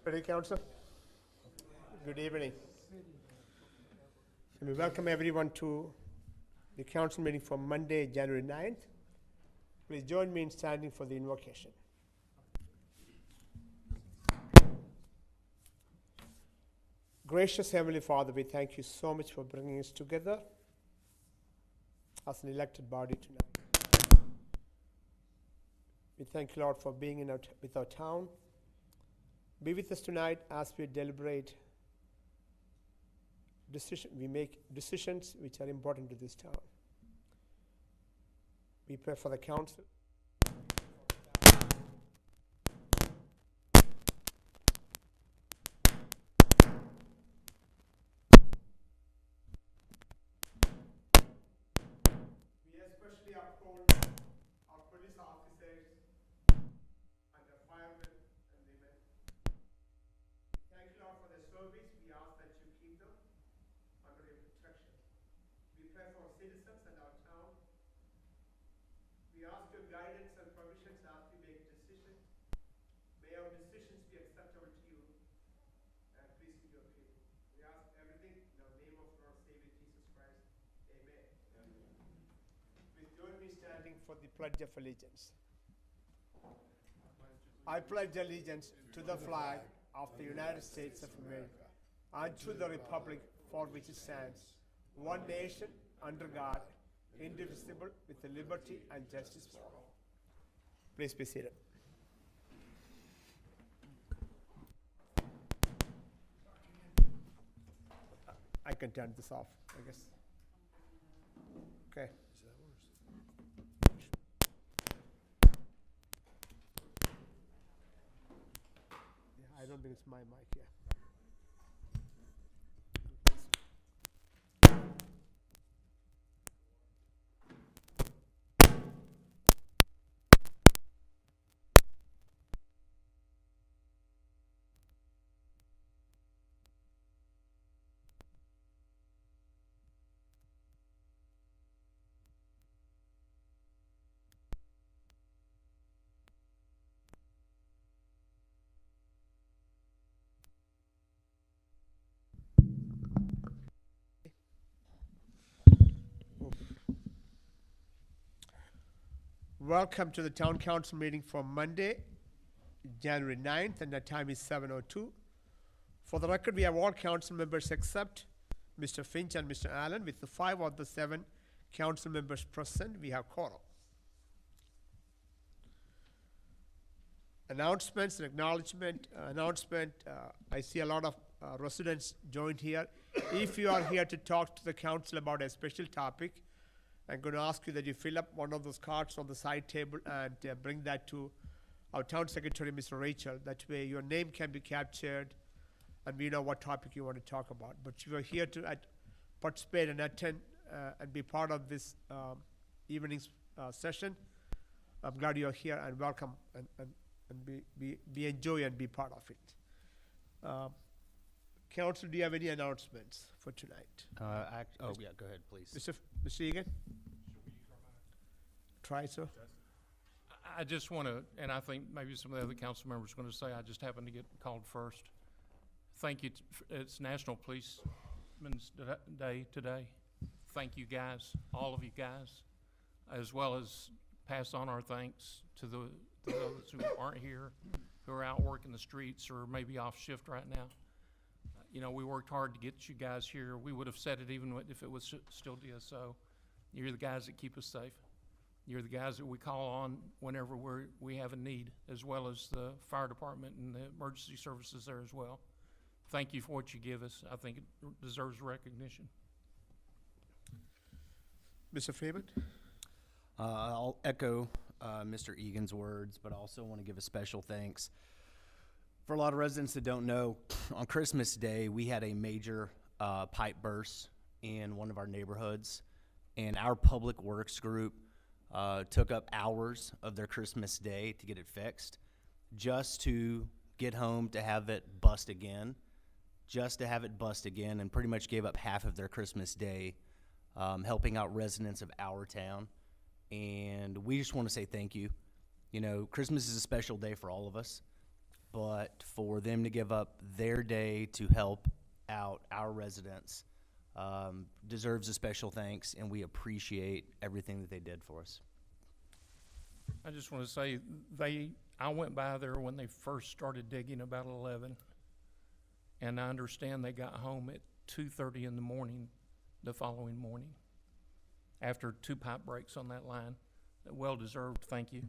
City Council. Good evening. So we welcome everyone to the council meeting for Monday, January 9th. Please join me in standing for the invocation. Gracious Heavenly Father, we thank you so much for bringing us together as an elected body tonight. We thank you, Lord, for being with our town. Be with us tonight as we deliberate. We make decisions which are important to this town. We pray for the council. We especially uphold our police officers and the firemen and women. Thank you, Lord, for their service. We ask that you keep them under your protection. We pray for our citizens and our town. We ask your guidance and permissions as we make decisions. May our decisions be acceptable to you and pleasing to your people. We ask everything in the name of our Savior Jesus Christ. Amen. Please join me standing for the Pledge of Allegiance. I pledge allegiance to the flag of the United States of America and to the republic for which it stands, one nation under God, indivisible, with liberty and justice for all. Please be seated. I can turn this off, I guess. Okay. I don't think it's my mic here. Welcome to the Town Council meeting for Monday, January 9th, and the time is 7:02. For the record, we have all council members except Mr. Finch and Mr. Allen. With the 5 of the 7 council members present, we have quorum. Announcements and acknowledgement. I see a lot of residents joined here. If you are here to talk to the council about a special topic, I'm going to ask you that you fill up one of those cards on the side table and bring that to our town secretary, Mr. Rachel. That way your name can be captured and we know what topic you want to talk about. But if you're here to participate and attend and be part of this evening's session, I'm glad you're here and welcome and be enjoy and be part of it. Council, do you have any announcements for tonight? Yeah, go ahead, please. Mr. Egan? Try, sir. I just want to, and I think maybe some of the other council members are going to say, I just happened to get called first. Thank you. It's National Policemen's Day today. Thank you guys, all of you guys, as well as pass on our thanks to those who aren't here, who are out working the streets or maybe off shift right now. You know, we worked hard to get you guys here. We would have said it even if it was still DSO. You're the guys that keep us safe. You're the guys that we call on whenever we have a need, as well as the fire department and the emergency services there as well. Thank you for what you give us. I think it deserves recognition. Mr. Freeman? I'll echo Mr. Egan's words, but I also want to give a special thanks. For a lot of residents that don't know, on Christmas Day, we had a major pipe burst in one of our neighborhoods, and our public works group took up hours of their Christmas Day to get it fixed, just to get home to have it bust again, and pretty much gave up half of their Christmas Day helping out residents of our town. And we just want to say thank you. You know, Christmas is a special day for all of us. but for them to give up their day to help out our residents deserves a special thanks, and we appreciate everything that they did for us. I just want to say, I went by there when they first started digging about 11, and I understand they got home at 2:30 in the morning the following morning, after 2 pipe breaks on that line. Well deserved, thank you.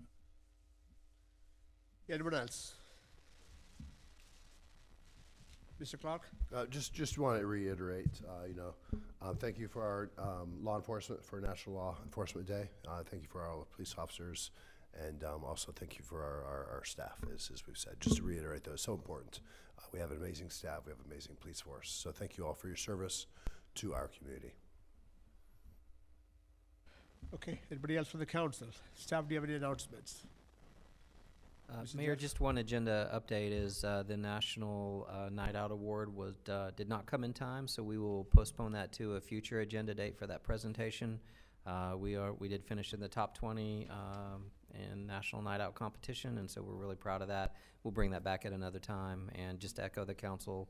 Anyone else? Mr. Clark? Just want to reiterate, thank you for our law enforcement, for National Law Enforcement Day. Thank you for our police officers, and also thank you for our staff, as we've said. Just to reiterate, those so important. We have an amazing staff. We have an amazing police force. So thank you all for your service to our community. Okay, anybody else from the council? Staff, do you have any announcements? Mr. Mayor, Jeff? just one agenda update is the National Night Out Award did not come in time, so we will postpone that to a future agenda date for that presentation. We did finish in the top 20 in National Night Out competition, and so we're really proud of that. We'll bring that back at another time. And just to echo the council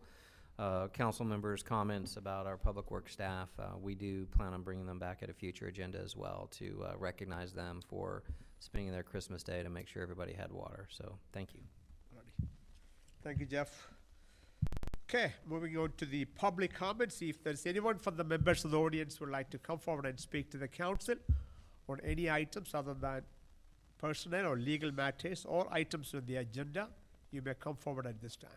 members' comments about our public works staff, we do plan on bringing them back at a future agenda as well to recognize them for spending their Christmas day to make sure everybody had water. So thank you. Alrighty. Thank you, Jeff. Okay, moving on to the public comments. If there's anyone from the members of the audience who would like to come forward and speak to the council on any items other than personnel or legal matters or items on the agenda, you may come forward at this time.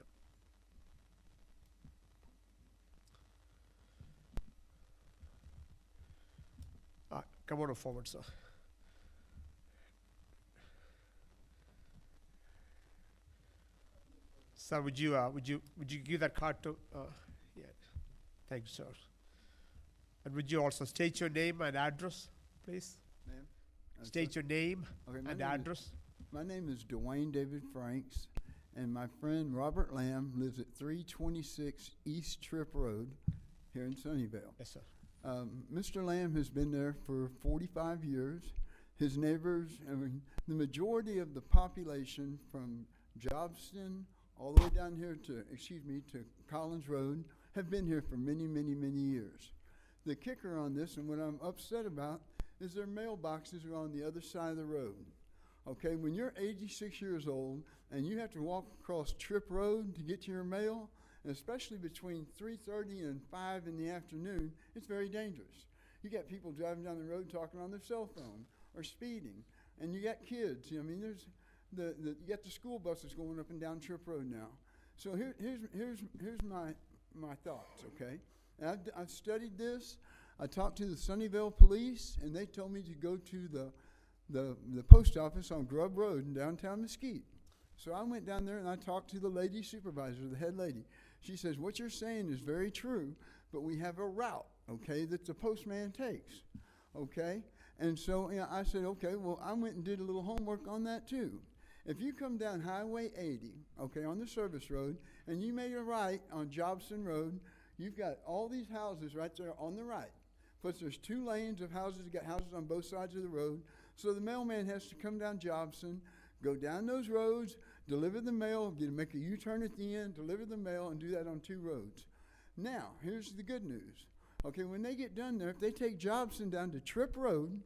Come on forward, sir. Sir, would you give that card to? Yeah, thank you, sir. And would you also state your name and address, please? Ma'am? State your name Okay, and address. My name is Dwayne David Franks, and my friend Robert Lamb lives at 326 East Tripp Road here in Sunnyvale. Yes, sir. Mr. Lamb has been there for 45 years. His neighbors, the majority of the population from Jobston all the way down here to Collins Road have been here for many, many, many years. The kicker on this, and what I'm upset about, is their mailboxes are on the other side of the road. Okay, when you're 86 years old and you have to walk across Tripp Road to get to your mail, and especially between 3:30 and 5 in the afternoon, it's very dangerous. You got people driving down the road talking on their cell phone or speeding, and you got kids. I mean, there's you got the school buses going up and down Tripp Road now. So here's my thoughts. Okay, and I've studied this. I talked to the Sunnyvale police, and they told me to go to the post office on Grubb Road in downtown Mesquite. So I went down there and I talked to the lady supervisor, the head lady. She says, what you're saying is very true, but we have a route, okay, that the postman takes, okay? And so I said, okay, well, I went and did a little homework on that too. If you come down Highway 80, okay, on the service road, and you make a right on Jobson Road, you've got all these houses right there on the right. Plus there's 2 lanes of houses, you got houses on both sides of the road. So the mailman has to come down Jobson, go down those roads, deliver the mail, make a U-turn at the end, deliver the mail, and do that on 2 roads. Now, here's the good news. Okay, when they get done there, if they take Jobson down to Tripp Road,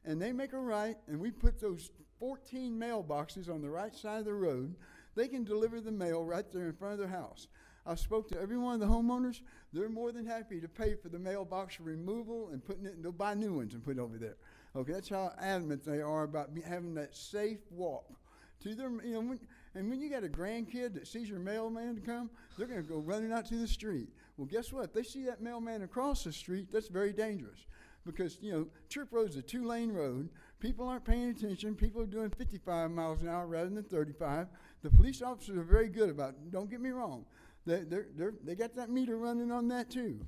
and they make a right, and we put those 14 mailboxes on the right side of the road, they can deliver the mail right there in front of their house. I spoke to every one of the homeowners. They're more than happy to pay for the mailbox removal and putting it, and they'll buy new ones and put it over there. Okay, that's how adamant they are about having that safe walk to their, when you got a grandkid that sees your mailman to come, they're going to go running out to the street. Well, guess what? If they see that mailman across the street, that's very dangerous because, Tripp Road's a 2-lane road. People aren't paying attention. People are doing 55 miles an hour rather than 35. The police officers are very good about it. Don't get me wrong. They got that meter running on that too.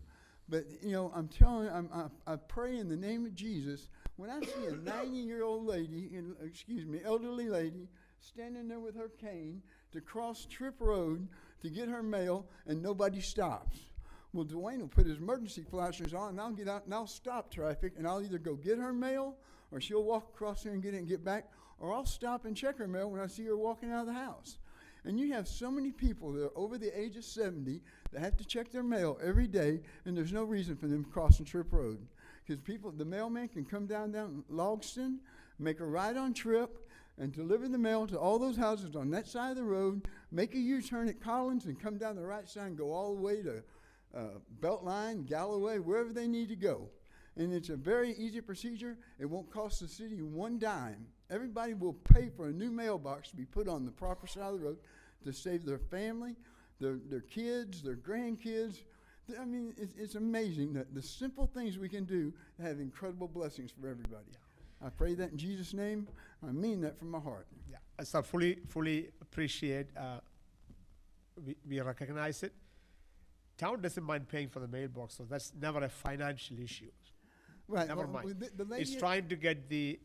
But, I'm telling you, I pray in the name of Jesus, when I see a 90-year-old lady, elderly lady, standing there with her cane to cross Tripp Road to get her mail, and nobody stops. Well, Dwayne will put his emergency flashers on, and I'll get out, and I'll stop traffic, and I'll either go get her mail, or she'll walk across there and get it and get back, or I'll stop and check her mail when I see her walking out of the house. And you have so many people that are over the age of 70 that have to check their mail every day, and there's no reason for them crossing Trip Road. Because the mailman can come down Logston, make a ride-on trip, and deliver the mail to all those houses on that side of the road, make a U-turn at Collins, and come down the right side and go all the way to Beltline, Galloway, wherever they need to go. And it's a very easy procedure. It won't cost the city one dime. Everybody will pay for a new mailbox to be put on the proper side of the road to save their family, their kids, their grandkids. I mean, it's amazing that the simple things we can do have incredible blessings for everybody. I pray that in Jesus' name. I mean that from my heart. Yeah, so fully appreciate, we recognize it. Town doesn't mind paying for the mailbox, so that's never a financial issue. Right. Never well, mind. the lady It's trying to get the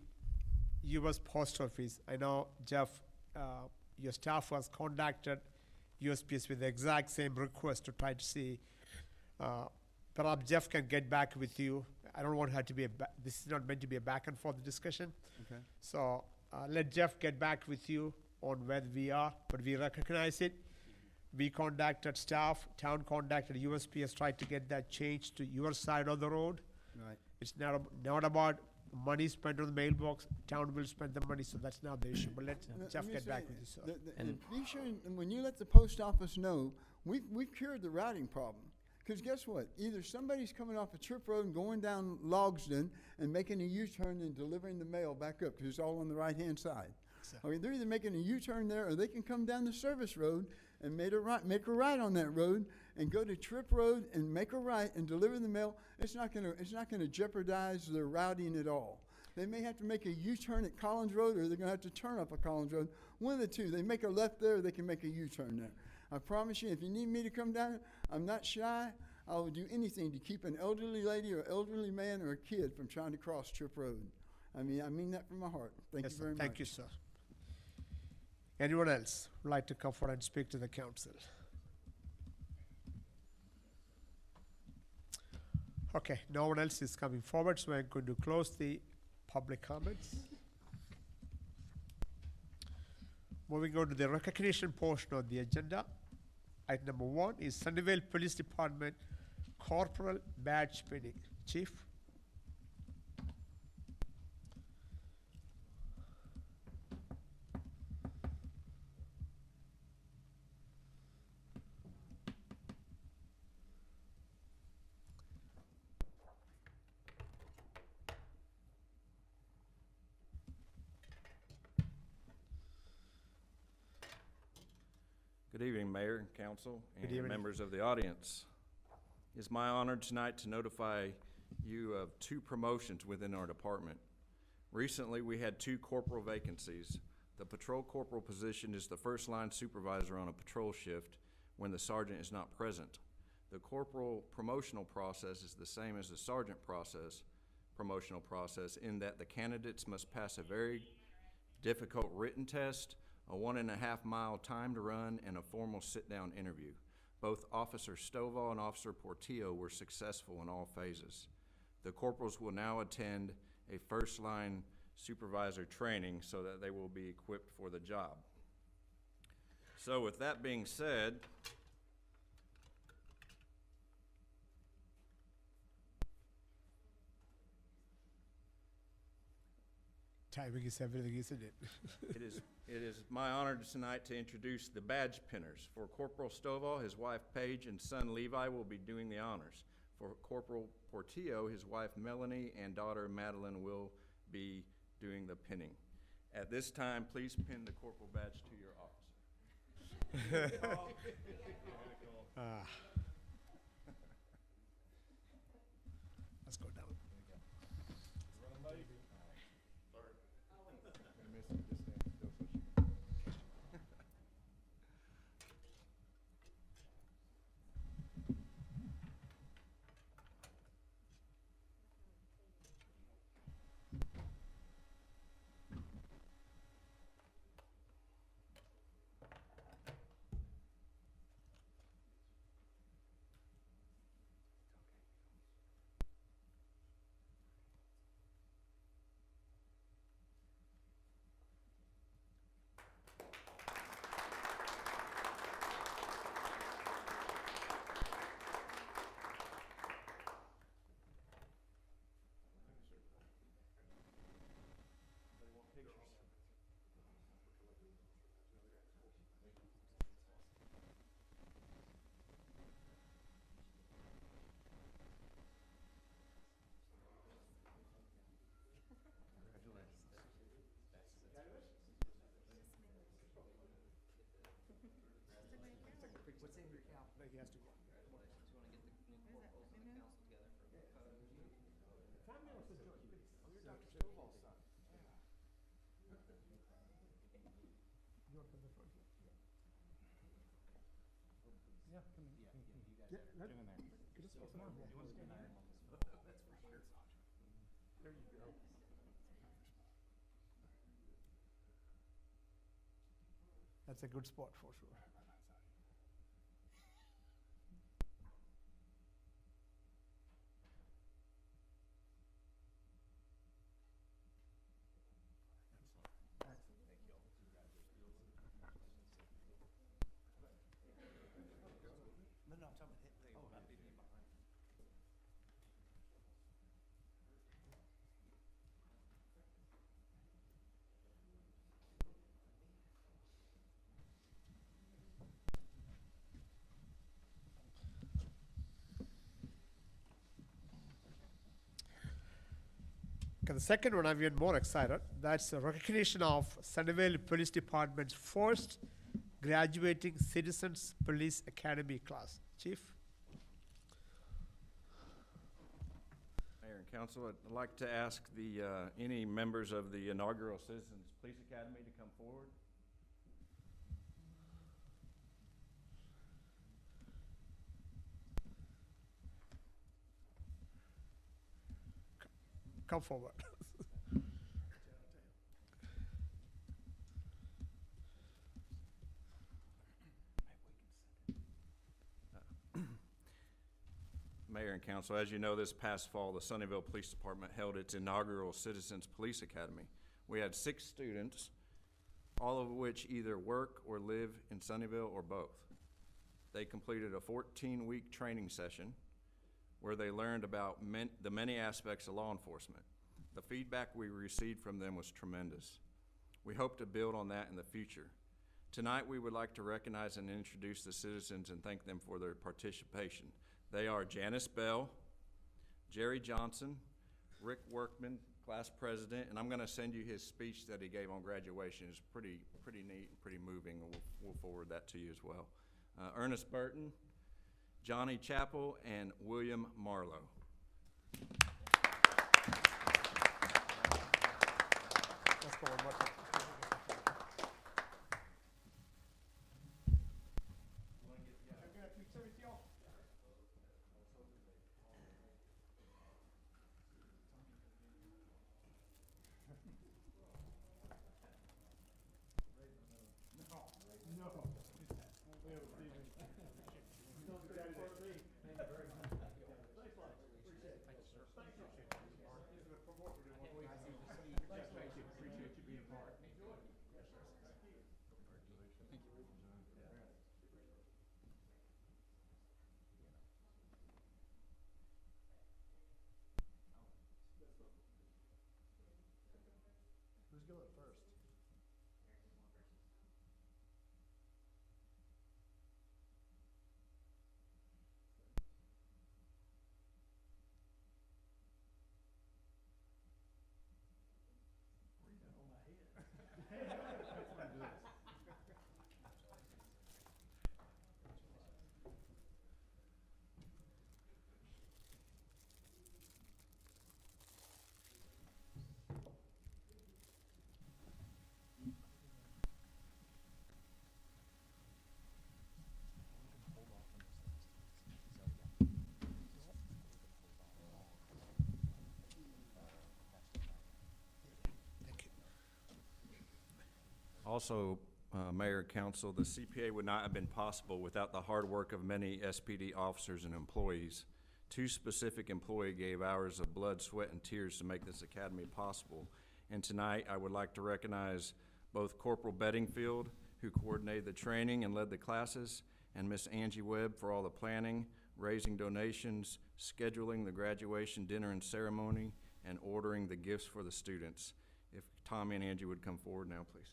U.S. Post Office. I know, Jeff, your staff was contacted USPS with the exact same request to try to see. Perhaps Jeff can get back with you. I don't want her to be this is not meant to be a back and forth discussion. Okay. So let Jeff get back with you on where we are, but we recognize it. We contacted staff, town contacted USPS, tried to get that changed to your side of the road. Right. It's not about money spent on the mailbox. Town will spend the money, so that's not the issue. But let Jeff me get back say, with you, sir. and be sure, and when you let the post office know, we've cured the routing problem. Because guess what? Either somebody's coming off a Trip Road and going down Logsden and making a U-turn and delivering the mail back up, because it's all on the right-hand side. Exactly. Okay, they're either making a U-turn there, or they can come down the service road and make a right on that road and go to Trip Road and make a right and deliver the mail. It's not gonna jeopardize their routing at all. They may have to make a U-turn at Collins Road, or they're gonna have to turn up at Collins Road. One of the two. They make a left there, or they can make a U-turn there. I promise you, if you need me to come down, I'm not shy. I will do anything to keep an elderly lady or elderly man or a kid from trying to cross Trip Road. I mean that from my heart. Thank Yes, you sir. very much. Thank you, sir. Anyone else would like to come forward and speak to the council? Okay, no one else is coming forward, so I'm going to close the public comments. Moving on to the recognition portion of the agenda. Item number 1 is Sunnyvale Police Department Corporal Badge Pinning. Chief? Good evening, Mayor and Council, Good and evening. members of the audience. It's my honor tonight to notify you of 2 promotions within our department. Recently, we had 2 corporal vacancies. The patrol corporal position is the first line supervisor on a patrol shift when the sergeant is not present. The corporal promotional process is the same as the sergeant promotional process in that the candidates must pass a very difficult written test, a 1.5-mile time to run, and a formal sit-down interview. Both Officer Stovall and Officer Portillo were successful in all phases. The corporals will now attend a first-line supervisor training so that they will be equipped for the job. So with that being said, Timing is everything, isn't it? It is my honor tonight to introduce the badge pinners. For Corporal Stovall, his wife Paige and son Levi will be doing the honors. For Corporal Portillo, his wife Melanie and daughter Madeline will be doing the pinning. At this time, please pin the corporal badge to your officer. Let's go down. What's in your cap? He has to go. Family also join, please. We're Dr. Stovall's son. You want to come to the front here? Yeah, come in. Yeah, let, get us come on. You want to stand here? There you go. That's a good spot for sure. Okay, the second one I'm even more excited. That's a recognition of Sunnyvale Police Department's first graduating Citizens Police Academy class. Chief? Mayor and council, I'd like to ask the, any members of the inaugural Citizens Police Academy to come forward. Come forward. Mayor and council, as you know, this past fall, the Sunnyvale Police Department held its inaugural Citizens Police Academy. We had 6 students, all of which either work or live in Sunnyvale or both. They completed a 14-week training session where they learned about the many aspects of law enforcement. The feedback we received from them was tremendous. We hope to build on that in the future. Tonight, we would like to recognize and introduce the citizens and thank them for their participation. They are Janice Bell, Jerry Johnson, Rick Workman, class president, and I'm gonna send you his speech that he gave on graduation. It's pretty neat and pretty moving. We'll forward that to you as well. Ernest Burton, Johnny Chappell, and William Marlowe. Let's go one more time. Who's going first? Also, Mayor and Council, the CPA would not have been possible without the hard work of many SPD officers and employees. 2 specific employees gave hours of blood, sweat, and tears to make this academy possible. And tonight, I would like to recognize both Corporal Bedingfield, who coordinated the training and led the classes, and Miss Angie Webb for all the planning, raising donations, scheduling the graduation dinner and ceremony, and ordering the gifts for the students. If Tommy and Angie would come forward now, please.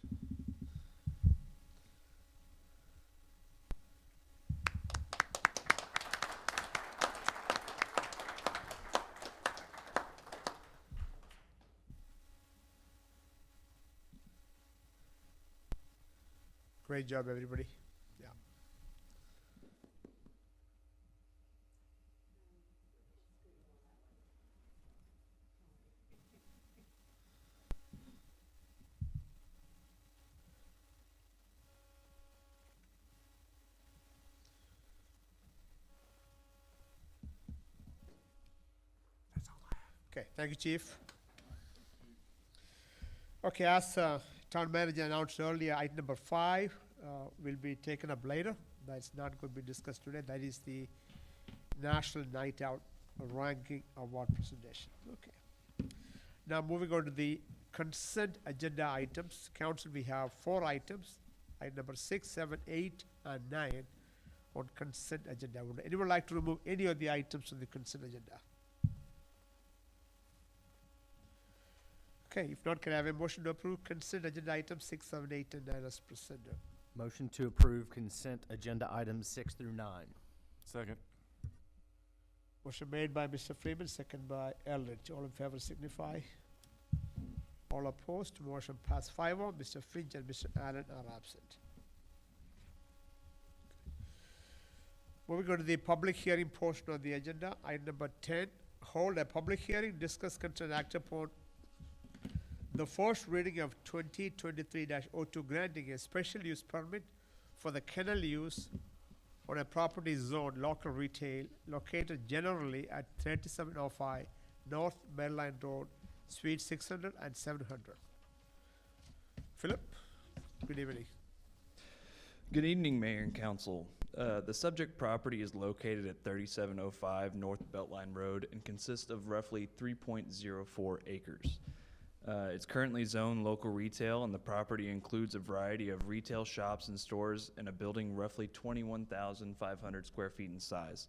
Great job, everybody. Yeah. Okay, thank you, Chief. Okay, as Town Manager announced earlier, item number 5 will be taken up later. That's not going to be discussed today. That is the National Night Out Ranking Award presentation. Okay. Now moving on to the consent agenda items. Council, we have 4 items. Item number 6, 7, 8, and 9 on consent agenda. Would anyone like to remove any of the items from the consent agenda? Okay, if not, can I have a motion to approve consent agenda items 6, 7, 8, and 9 as presented? Motion to approve consent agenda items 6 through 9. Second. Motion made by Mr. Freeman, second by Eldridge. All in favor signify. All opposed, motion passed 5-0. Mr. Finch and Mr. Allen are absent. Moving on to the public hearing portion of the agenda, item number 10, hold a public hearing, discuss, consider, act upon the first reading of 2023-02 granting a special use permit for the kennel use on a property zone local retail located generally at 3705 North Maryland Road, Suite 600 and 700. Philip, good evening. Good evening, Mayor and Council. The subject property is located at 3705 North Beltline Road and consists of roughly 3.04 acres. It's currently zoned local retail, and the property includes a variety of retail shops and stores in a building roughly 21,500 square feet in size,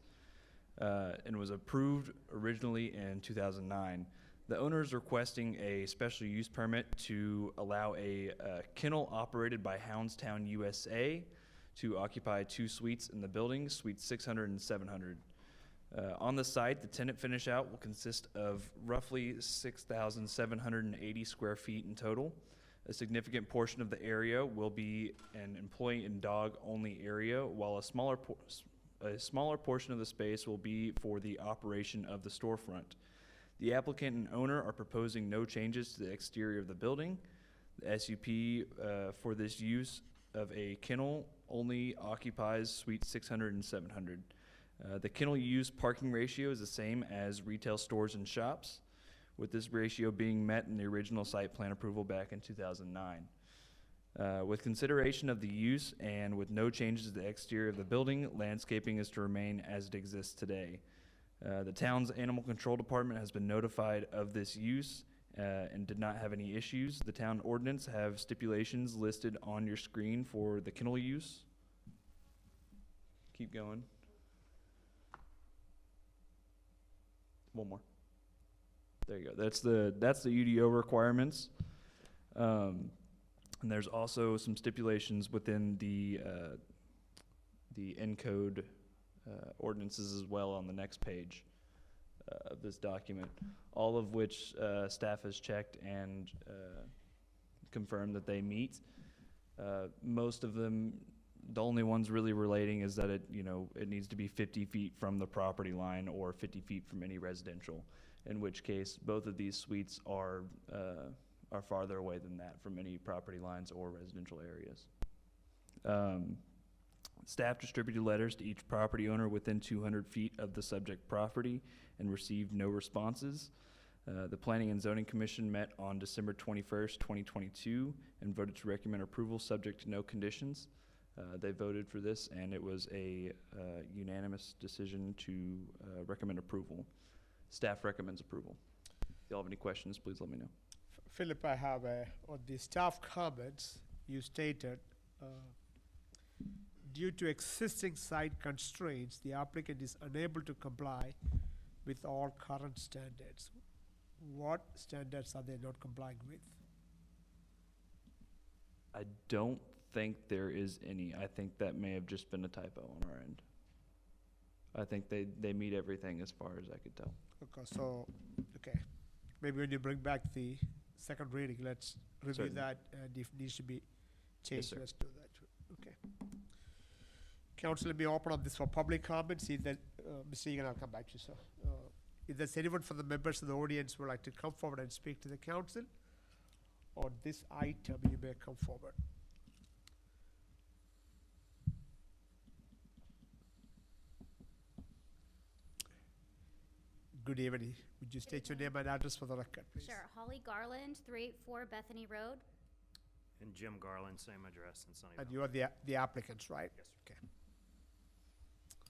and was approved originally in 2009. The owner is requesting a special use permit to allow a kennel operated by Houndstown USA to occupy 2 suites in the building, Suites 600 and 700. On the site, the tenant finish out will consist of roughly 6,780 square feet in total. A significant portion of the area will be an employee and dog only area, while a smaller portion of the space will be for the operation of the storefront. The applicant and owner are proposing no changes to the exterior of the building. The SUP for this use of a kennel only occupies Suites 600 and 700. The kennel use parking ratio is the same as retail stores and shops, with this ratio being met in the original site plan approval back in 2009. With consideration of the use and with no changes to the exterior of the building, landscaping is to remain as it exists today. The town's animal control department has been notified of this use and did not have any issues. The town ordinance have stipulations listed on your screen for the kennel use. Keep going. One more. There you go. That's the UDO requirements. And there's also some stipulations within the ENCODE ordinances as well on the next page of this document, all of which staff has checked and confirmed that they meet. Most of them, the only ones really relating is that it needs to be 50 feet from the property line or 50 feet from any residential, in which case both of these suites are farther away than that from any property lines or residential areas. Staff distributed letters to each property owner within 200 feet of the subject property and received no responses. The Planning and Zoning Commission met on December 21st, 2022 and voted to recommend approval subject to no conditions. They voted for this, and it was a unanimous decision to recommend approval. Staff recommends approval. If y'all have any questions, please let me know. Philip, I have on the staff comments, you stated, due to existing site constraints, the applicant is unable to comply with all current standards. What standards are they not complying with? I don't think there is any. I think that may have just been a typo on our end. I think they meet everything as far as I could tell. Okay. Maybe when you bring back the second reading, let's review Certainly. that, and if needs to be changed, sir. let's do that. Okay. Council, let me open up this for public comments. See that, Mr. Egan, I'll come back to you, sir. If there's anyone from the members of the audience who would like to come forward and speak to the council on this item, you may come forward. Good evening. Would you state your name and address for the record, please? Sure. Holly Garland, 384 Bethany Road. And Jim Garland, same address in Sunnyvale. And you are the applicants, right? Yes, sir. Okay.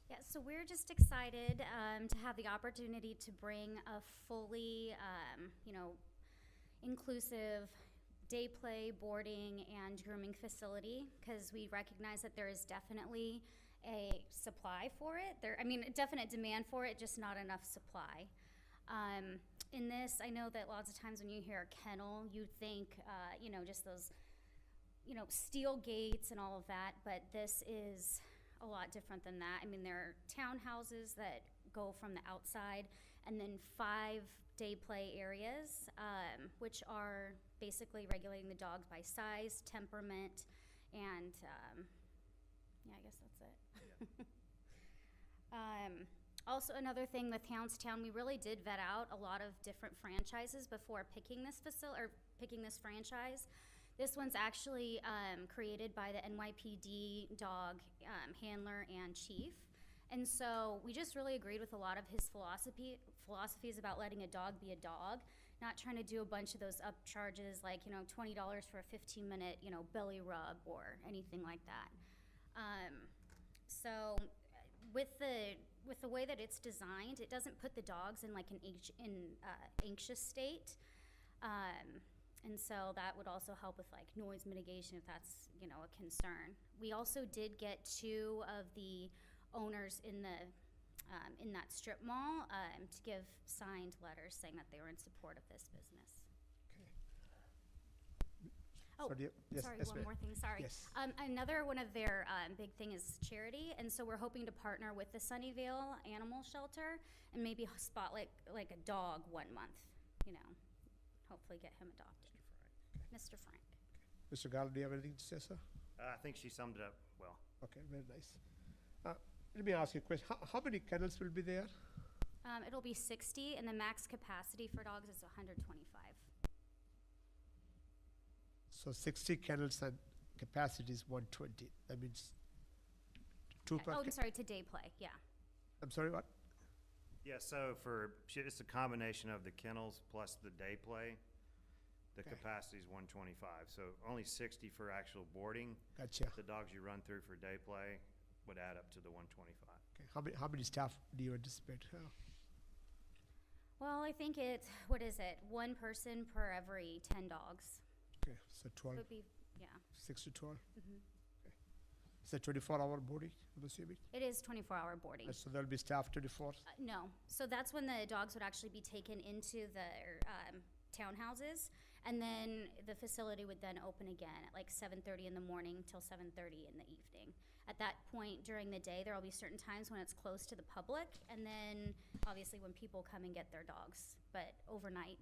Yeah, so we're just excited to have the opportunity to bring a fully, inclusive day play, boarding, and grooming facility, because we recognize that there is definitely a supply for it. A definite demand for it, just not enough supply. In this, I know that lots of times when you hear a kennel, you think, just those, steel gates and all of that, but this is a lot different than that. I mean, there are townhouses that go from the outside, and then 5 day play areas, which are basically regulating the dogs by size, temperament, and I guess that's it. Also, another thing with Houndstown, we really did vet out a lot of different franchises before picking this franchise. This one's actually created by the NYPD dog handler and chief. And so we just really agreed with a lot of his philosophies about letting a dog be a dog, not trying to do a bunch of those upcharges like, $20 for a 15-minute, belly rub or anything like that. So with the way that it's designed, it doesn't put the dogs in like an anxious state. And so that would also help with like noise mitigation if that's, a concern. We also did get 2 of the owners in that strip mall to give signed letters saying that they were in support of this business. Oh, So do you- yes, sorry, yes, one ma'am. more thing, sorry. Yes. Another one of their big thing is charity, and so we're hoping to partner with the Sunnyvale Animal Shelter and maybe spot like a dog 1 month, hopefully get him adopted. Mr. Frank. Mr. Garland, do you have anything to say, sir? I think she summed it up well. Okay, very nice. Let me ask you a question. How many kennels will be there? It'll be 60, and the max capacity for dogs is 125. So 60 kennels and capacity is 120. That means 2 per. Oh, I'm sorry, to day play, yeah. I'm sorry, what? Yeah, so it's a combination of the kennels plus the day play. The Okay. capacity is 125, so only 60 for actual boarding. Gotcha. The dogs you run through for day play would add up to the 125. Okay. How many staff do you anticipate? Well, I think what is it? 1 person per every 10 dogs. Okay, so 12, Would be, yeah. 6 to 12. Mhm. Okay. Is that 24-hour boarding, I'm assuming? It is 24-hour boarding. So there'll be staff 24? No, so that's when the dogs would actually be taken into the townhouses, and then the facility would then open again at like 7:30 in the morning till 7:30 in the evening. At that point during the day, there will be certain times when it's closed to the public, and then obviously when people come and get their dogs. But overnight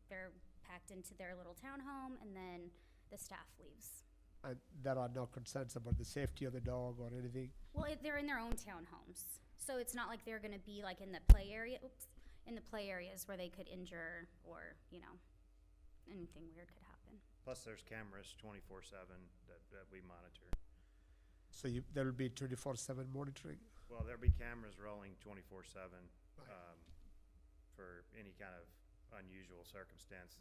they're packed into their little townhome, and then the staff leaves. And there are no concerns about the safety of the dog or anything? Well, they're in their own townhomes, so it's not like they're gonna be like in the play area, in the play areas where they could injure or, anything weird could happen. Plus, there's cameras 24/7 that we monitor. So there will be 24/7 monitoring? Well, there'll be cameras rolling 24/7 for any kind of unusual circumstance.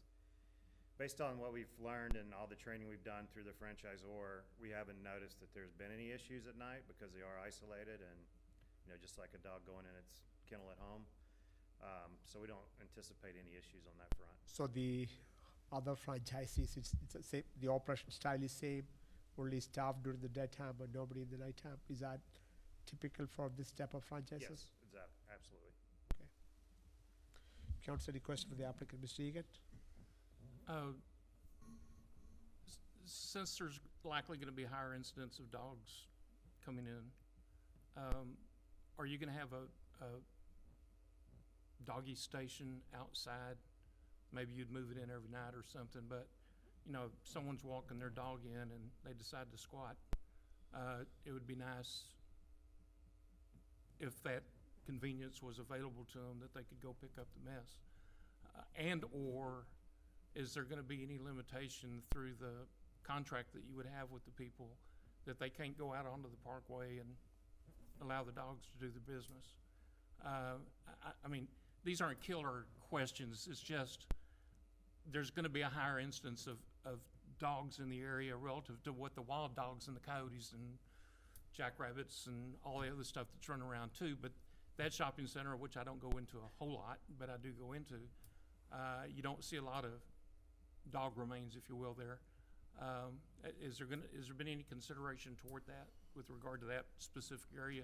Based on what we've learned and all the training we've done through the franchisor, we haven't noticed that there's been any issues at night because they are isolated and, just like a dog going in its kennel at home. So we don't anticipate any issues on that front. So the other franchisees, it's the same, the operation style is same, only staff during the daytime but nobody in the nighttime? Is that typical for this type of franchises? Yes, exactly, absolutely. Council, any question for the applicant, Mr. Egan? Since there's likely going to be higher incidence of dogs coming in, are you going to have a doggy station outside? Maybe you'd move it in every night or something, but, if someone's walking their dog in and they decide to squat, it would be nice if that convenience was available to them, that they could go pick up the mess. And/or is there gonna be any limitation through the contract that you would have with the people that they can't go out onto the parkway and allow the dogs to do the business? I mean, these aren't killer questions, it's just, there's gonna be a higher instance of dogs in the area relative to what the wild dogs and the coyotes and jackrabbits and all the other stuff that's running around too. But that shopping center, which I don't go into a whole lot, but I do go into, you don't see a lot of dog remains, if you will, there. Is there been any consideration toward that with regard to that specific area?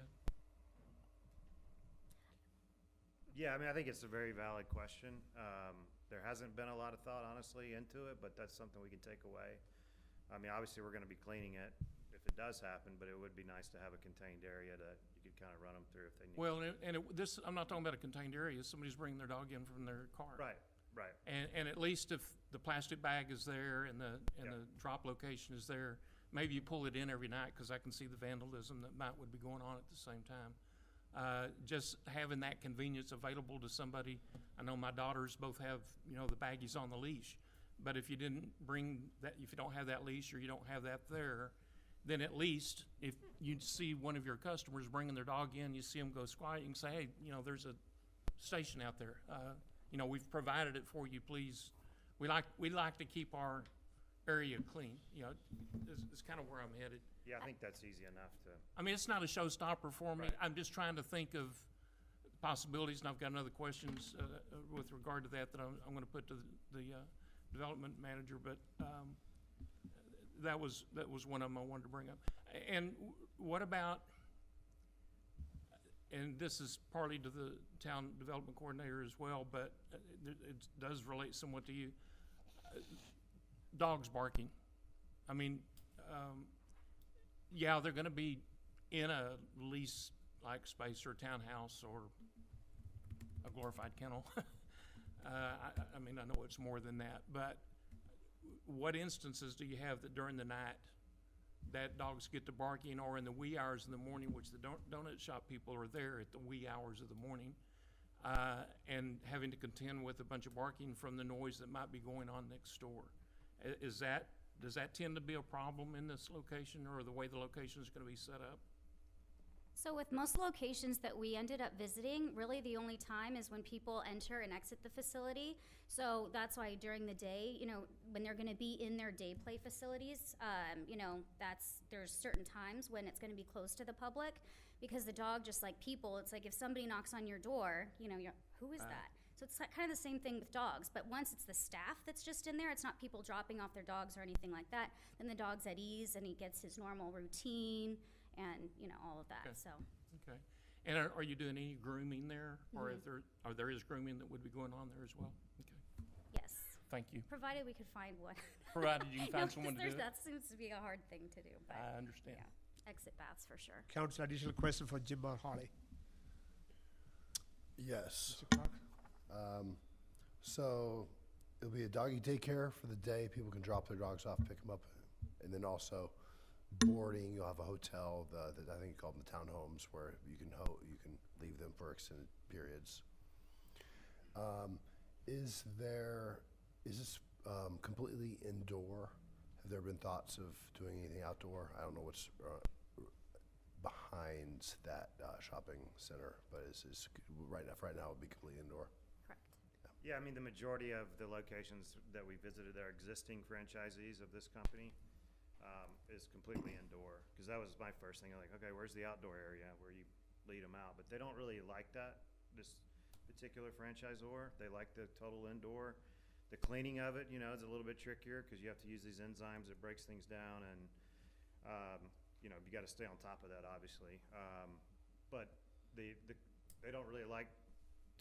Yeah, I mean, I think it's a very valid question. There hasn't been a lot of thought, honestly, into it, but that's something we can take away. I mean, obviously, we're gonna be cleaning it if it does happen, but it would be nice to have a contained area that you could kind of run them through if they need. Well, this, I'm not talking about a contained area, somebody's bringing their dog in from their car. Right, right. And at least if the plastic bag is there and the Yeah. drop location is there, maybe you pull it in every night, because I can see the vandalism that would be going on at the same time. Just having that convenience available to somebody. I know my daughters both have, the baggies on the leash, but if you didn't bring that, if you don't have that leash or you don't have that there, then at least if you see one of your customers bringing their dog in, you see them go squat, you can say, hey, there's a station out there. We've provided it for you, please. We like to keep our area clean, is kind of where I'm headed. Yeah, I think that's easy enough to. I mean, it's not a showstopper for me. Right. I'm just trying to think of possibilities, and I've got another questions with regard to that I'm going to put to the development manager. But that was one of them I wanted to bring up. And what about? And this is partly to the town development coordinator as well, but it does relate somewhat to you. Dogs barking. I mean. Yeah, they're gonna be in a lease-like space or a townhouse or a glorified kennel. I mean, I know it's more than that, but what instances do you have that during the night that dogs get to barking, or in the wee hours in the morning, which the donut shop people are there at the wee hours of the morning, and having to contend with a bunch of barking from the noise that might be going on next door? Does that tend to be a problem in this location, or the way the location is going to be set up? So with most locations that we ended up visiting, really the only time is when people enter and exit the facility. So that's why during the day, when they're gonna be in their day play facilities, there's certain times when it's gonna be closed to the public, because the dog, just like people, it's like if somebody knocks on your door, who is that? So it's kind of the same thing with dogs, but once it's the staff that's just in there, it's not people dropping off their dogs or anything like that, then the dog's at ease and he gets his normal routine and, all of that, Okay. so. Okay. And are you doing any grooming there? Or if there is grooming that would be going on there as well? Okay, Yes, thank you. provided we could find one. Provided you can No, find 'cause someone to do it. that seems to be a hard thing to do, but, I understand. yeah, exit baths for sure. Council, additional question for Jim or Holly? Yes. Mr. Clark? So it'll be a doggy daycare for the day. People can drop their dogs off, pick them up, and then also boarding. You'll have a hotel, I think you call them the townhomes, where you can leave them for extended periods. Is this completely indoor? Have there been thoughts of doing anything outdoor? I don't know what's behind that shopping center, but is right now it would be completely indoor. Correct. Yeah, I mean, the majority of the locations that we visited are existing franchisees of this company, is completely indoor. Because that was my first thing, like, okay, where's the outdoor area where you lead them out? But they don't really like that, this particular franchisor. They like the total indoor. The cleaning of it, is a little bit trickier because you have to use these enzymes that breaks things down, and, you got to stay on top of that, obviously. But they don't really like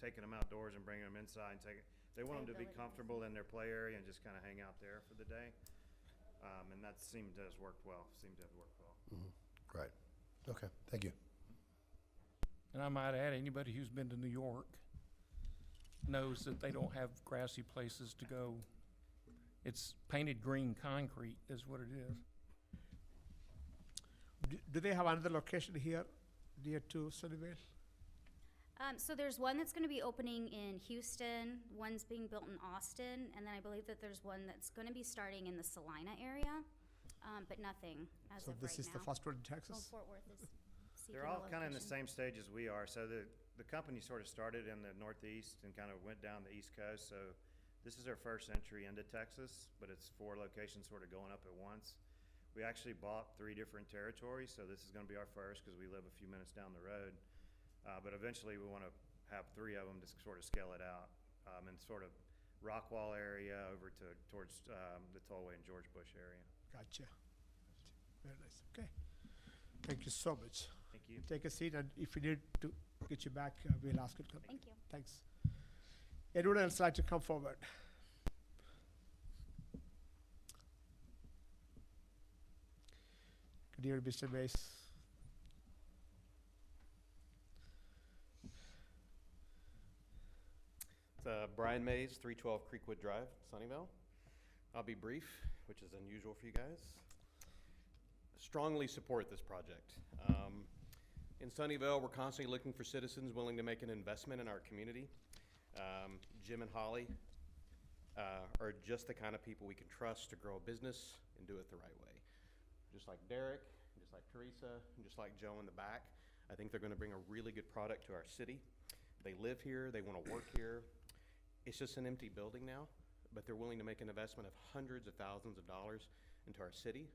taking them outdoors and bringing them inside and they want them to be Liability. comfortable in their play area and just kind of hang out there for the day. And that seemed to have worked well. Right. Okay, thank you. And I might add, anybody who's been to New York knows that they don't have grassy places to go. It's painted green concrete is what it is. Do they have another location here near to Sunnyvale? So there's one that's gonna be opening in Houston, one's being built in Austin, and then I believe that there's one that's gonna be starting in the Salina area, but nothing as So of right now. this is the first one in Well, Texas? Fort Worth is seeking They're a all kind of in the location. same stage as we are. So the company sort of started in the Northeast and kind of went down the East Coast, so this is our first entry into Texas, but it's 4 locations sort of going up at once. We actually bought 3 different territories, so this is gonna be our first, because we live a few minutes down the road. But eventually, we wanna have 3 of them to sort of scale it out, in sort of Rockwall area over towards the Tollway and George Bush area. Gotcha. Very nice. Okay. Thank you so much. Thank you. Take a seat, and if we need to get you back, we'll ask you to come back. Thank you. Thanks. Anyone else like to come forward? Good evening, Mr. Mays. It's Brian Mays, 312 Creekwood Drive, Sunnyvale. I'll be brief, which is unusual for you guys. Strongly support this project. In Sunnyvale, we're constantly looking for citizens willing to make an investment in our community. Jim and Holly are just the kind of people we can trust to grow a business and do it the right way. Just like Derek, just like Teresa, and just like Joe in the back, I think they're gonna bring a really good product to our city. They live here, they wanna work here. It's just an empty building now, but they're willing to make an investment of hundreds of thousands of dollars into our city.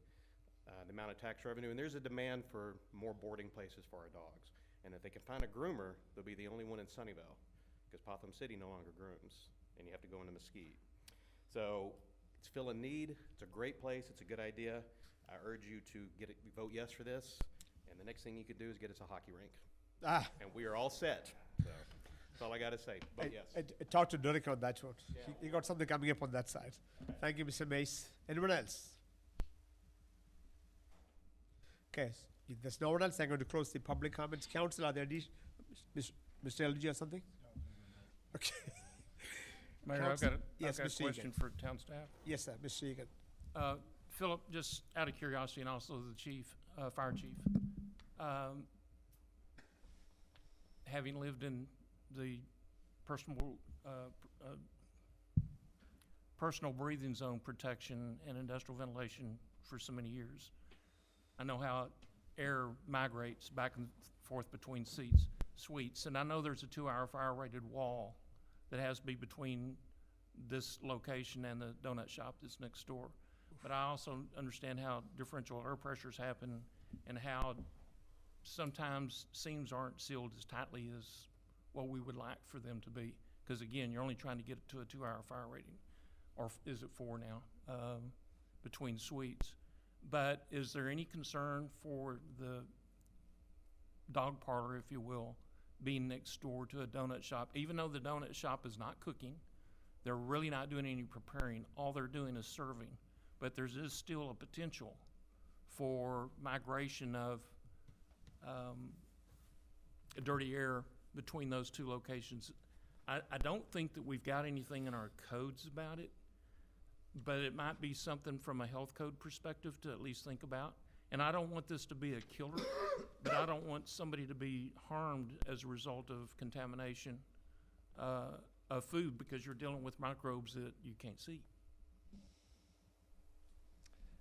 The amount of tax revenue, and there's a demand for more boarding places for our dogs. And if they can find a groomer, they'll be the only one in Sunnyvale, because Potham City no longer grooms, and you have to go into Mesquite. So it's fill a need, it's a great place, it's a good idea. I urge you to vote yes for this, and the next thing you could do is get us a hockey rink. And we are all set, so that's all I gotta say, vote yes. I talked to Derek on that one. He got something coming up on that side. Thank you, Mr. Mays. Anyone else? Okay, if there's no one else, I'm going to close the public comments. Council, are there Mr. LG or something? Okay. Mayor, I've Council- got a yes, Mr. Egan. question for town staff. Yes, sir, Mr. Egan. Philip, just out of curiosity, and also the chief, fire chief, having lived in the personal breathing zone protection and industrial ventilation for so many years, I know how air migrates back and forth between suites, and I know there's a 2-hour fire-rated wall that has to be between this location and the donut shop that's next door. But I also understand how differential air pressures happen and how sometimes seams aren't sealed as tightly as what we would like for them to be. Because again, you're only trying to get it to a 2-hour fire rating, or is it 4 now, between suites. But is there any concern for the dog parlor, if you will, being next door to a donut shop? Even though the donut shop is not cooking, they're really not doing any preparing, all they're doing is serving. But there is still a potential for migration of dirty air between those 2 locations. I don't think that we've got anything in our codes about it, but it might be something from a health code perspective to at least think about. And I don't want this to be a killer, but I don't want somebody to be harmed as a result of contamination of food, because you're dealing with microbes that you can't see.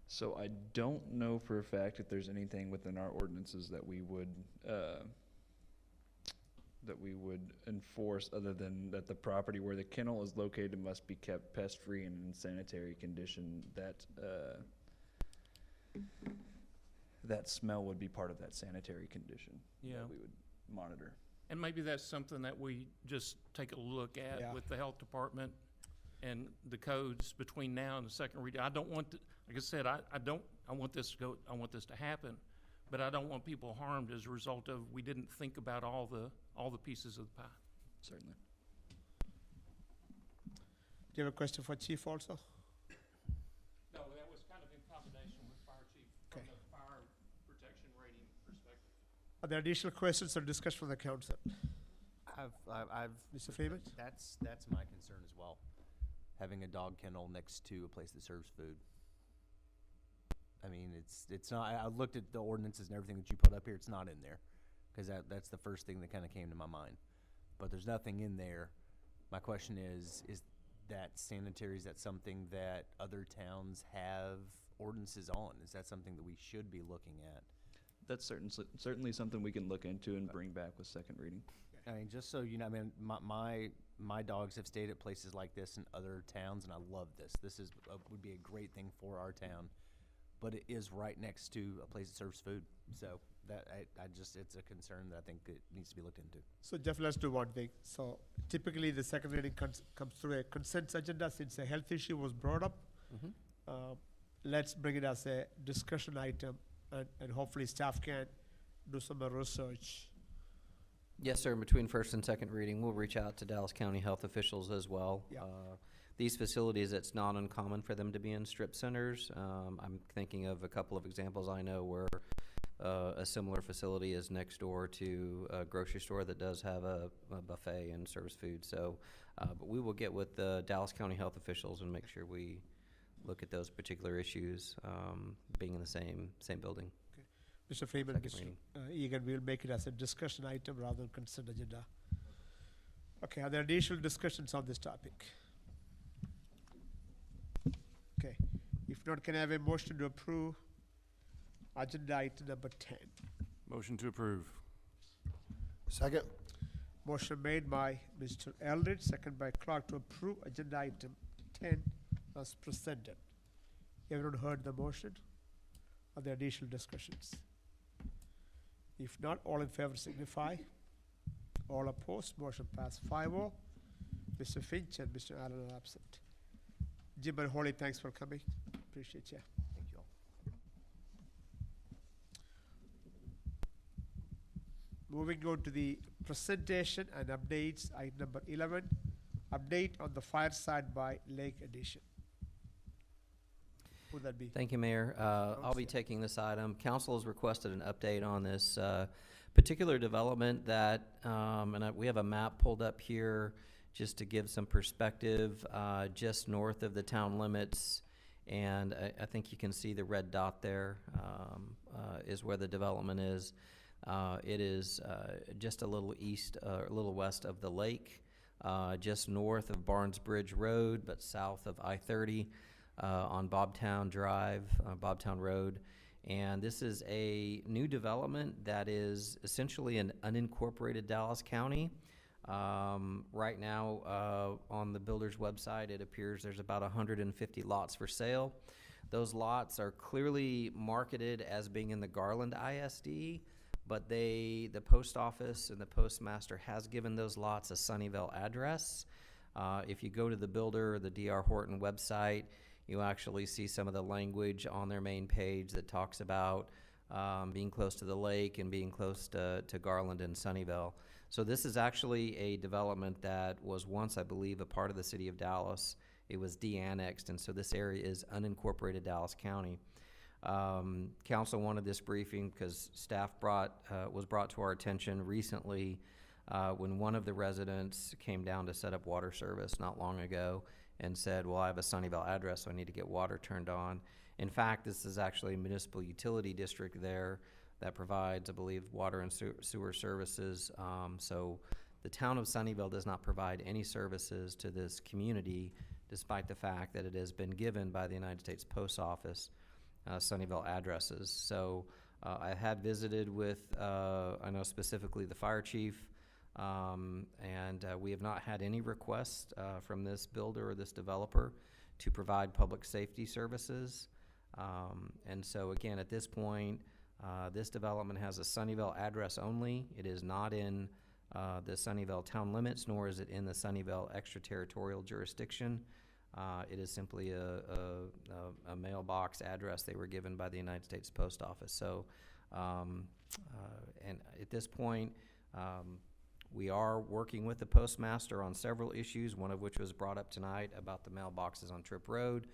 So I don't know for a fact if there's anything within our ordinances that we would enforce, other than that the property where the kennel is located must be kept pest-free and in sanitary condition. That smell would be part of that sanitary condition Yeah. that we would monitor. And maybe that's something that we just take a look at Yeah. with the health department and the codes between now and the second reading. I don't want, like I said, I want this to happen, but I don't want people harmed as a result of we didn't think about all the pieces of the pie. Certainly. Do you have a question for Chief also? No, that was kind of in combination with Fire Chief from Okay. the fire protection rating perspective. Are there additional questions or discussion from the council? I've Mr. Freeman? That's my concern as well. Having a dog kennel next to a place that serves food. I mean, it's not, I looked at the ordinances and everything that you put up here, it's not in there. Cause that's the first thing that kinda came to my mind. But there's nothing in there. My question is that sanitary, is that something that other towns have ordinances on? Is that something that we should be looking at? That's certainly something we can look into and bring back with second reading. I mean, just so you know, I mean, my dogs have stayed at places like this in other towns, and I love this. This is would be a great thing for our town, but it is right next to a place that serves food. So that I just it's a concern that I think it needs to be looked into. So Jeff, let's do one thing. So typically the second reading comes through a consent agenda since a health issue was brought up. Let's bring it as a discussion item, and hopefully staff can do some research. Yes, sir. Between first and second reading, we'll reach out to Dallas County health officials as well. Yeah. These facilities, it's not uncommon for them to be in strip centers. I'm thinking of a couple of examples I know where a similar facility is next door to a grocery store that does have a buffet and serves food. So, but we will get with the Dallas County health officials and make sure we look at those particular issues, being in the same building. Mr. Freeman, Second Mr. reading. Egan, we'll make it as a discussion item rather than consent agenda. Okay, are there additional discussions on this topic? Okay, if not, can I have a motion to approve agenda item number 10? Motion to approve. Second? Motion made by Mr. Eldridge, second by Clark to approve agenda item 10 as presented. Everyone heard the motion? Are there additional discussions? If not, all in favor signify. All opposed, motion passed 5-0. Mr. Finch and Mr. Allen are absent. Jim and Holly, thanks for coming. Appreciate you. Thank you all. Moving on to the presentation and updates, item number 11, update on the Fireside by Lake addition. Would that be? Thank you, Mayor. I'll be Council. taking this item. Council has requested an update on this particular development that, we have a map pulled up here just to give some perspective, just north of the town limits. And I think you can see the red dot there is where the development is. It is just a little east, a little west of the lake, just north of Barnes Bridge Road, but south of I-30. On Bobtown Drive, Bobtown Road. And this is a new development that is essentially an unincorporated Dallas County. Right now, on the builder's website, it appears there's about 150 lots for sale. Those lots are clearly marketed as being in the Garland ISD, but the post office and the postmaster has given those lots a Sunnyvale address. If you go to the builder or the D.R. Horton website, you actually see some of the language on their main page that talks about being close to the lake and being close to Garland and Sunnyvale. So this is actually a development that was once, I believe, a part of the city of Dallas. It was de-annexed, and so this area is unincorporated Dallas County. Council wanted this briefing because staff was brought to our attention recently when one of the residents came down to set up water service not long ago and said, well, I have a Sunnyvale address, so I need to get water turned on. In fact, this is actually a municipal utility district there that provides, I believe, water and sewer services. So the town of Sunnyvale does not provide any services to this community, despite the fact that it has been given by the United States Post Office Sunnyvale addresses. So I had visited with, I know specifically the fire chief, and we have not had any requests from this builder or this developer to provide public safety services. And so again, at this point, this development has a Sunnyvale address only. It is not in the Sunnyvale town limits, nor is it in the Sunnyvale extraterritorial jurisdiction. It is simply a mailbox address they were given by the United States Post Office. So, and at this point, we are working with the postmaster on several issues, one of which was brought up tonight about the mailboxes on Tripp Road,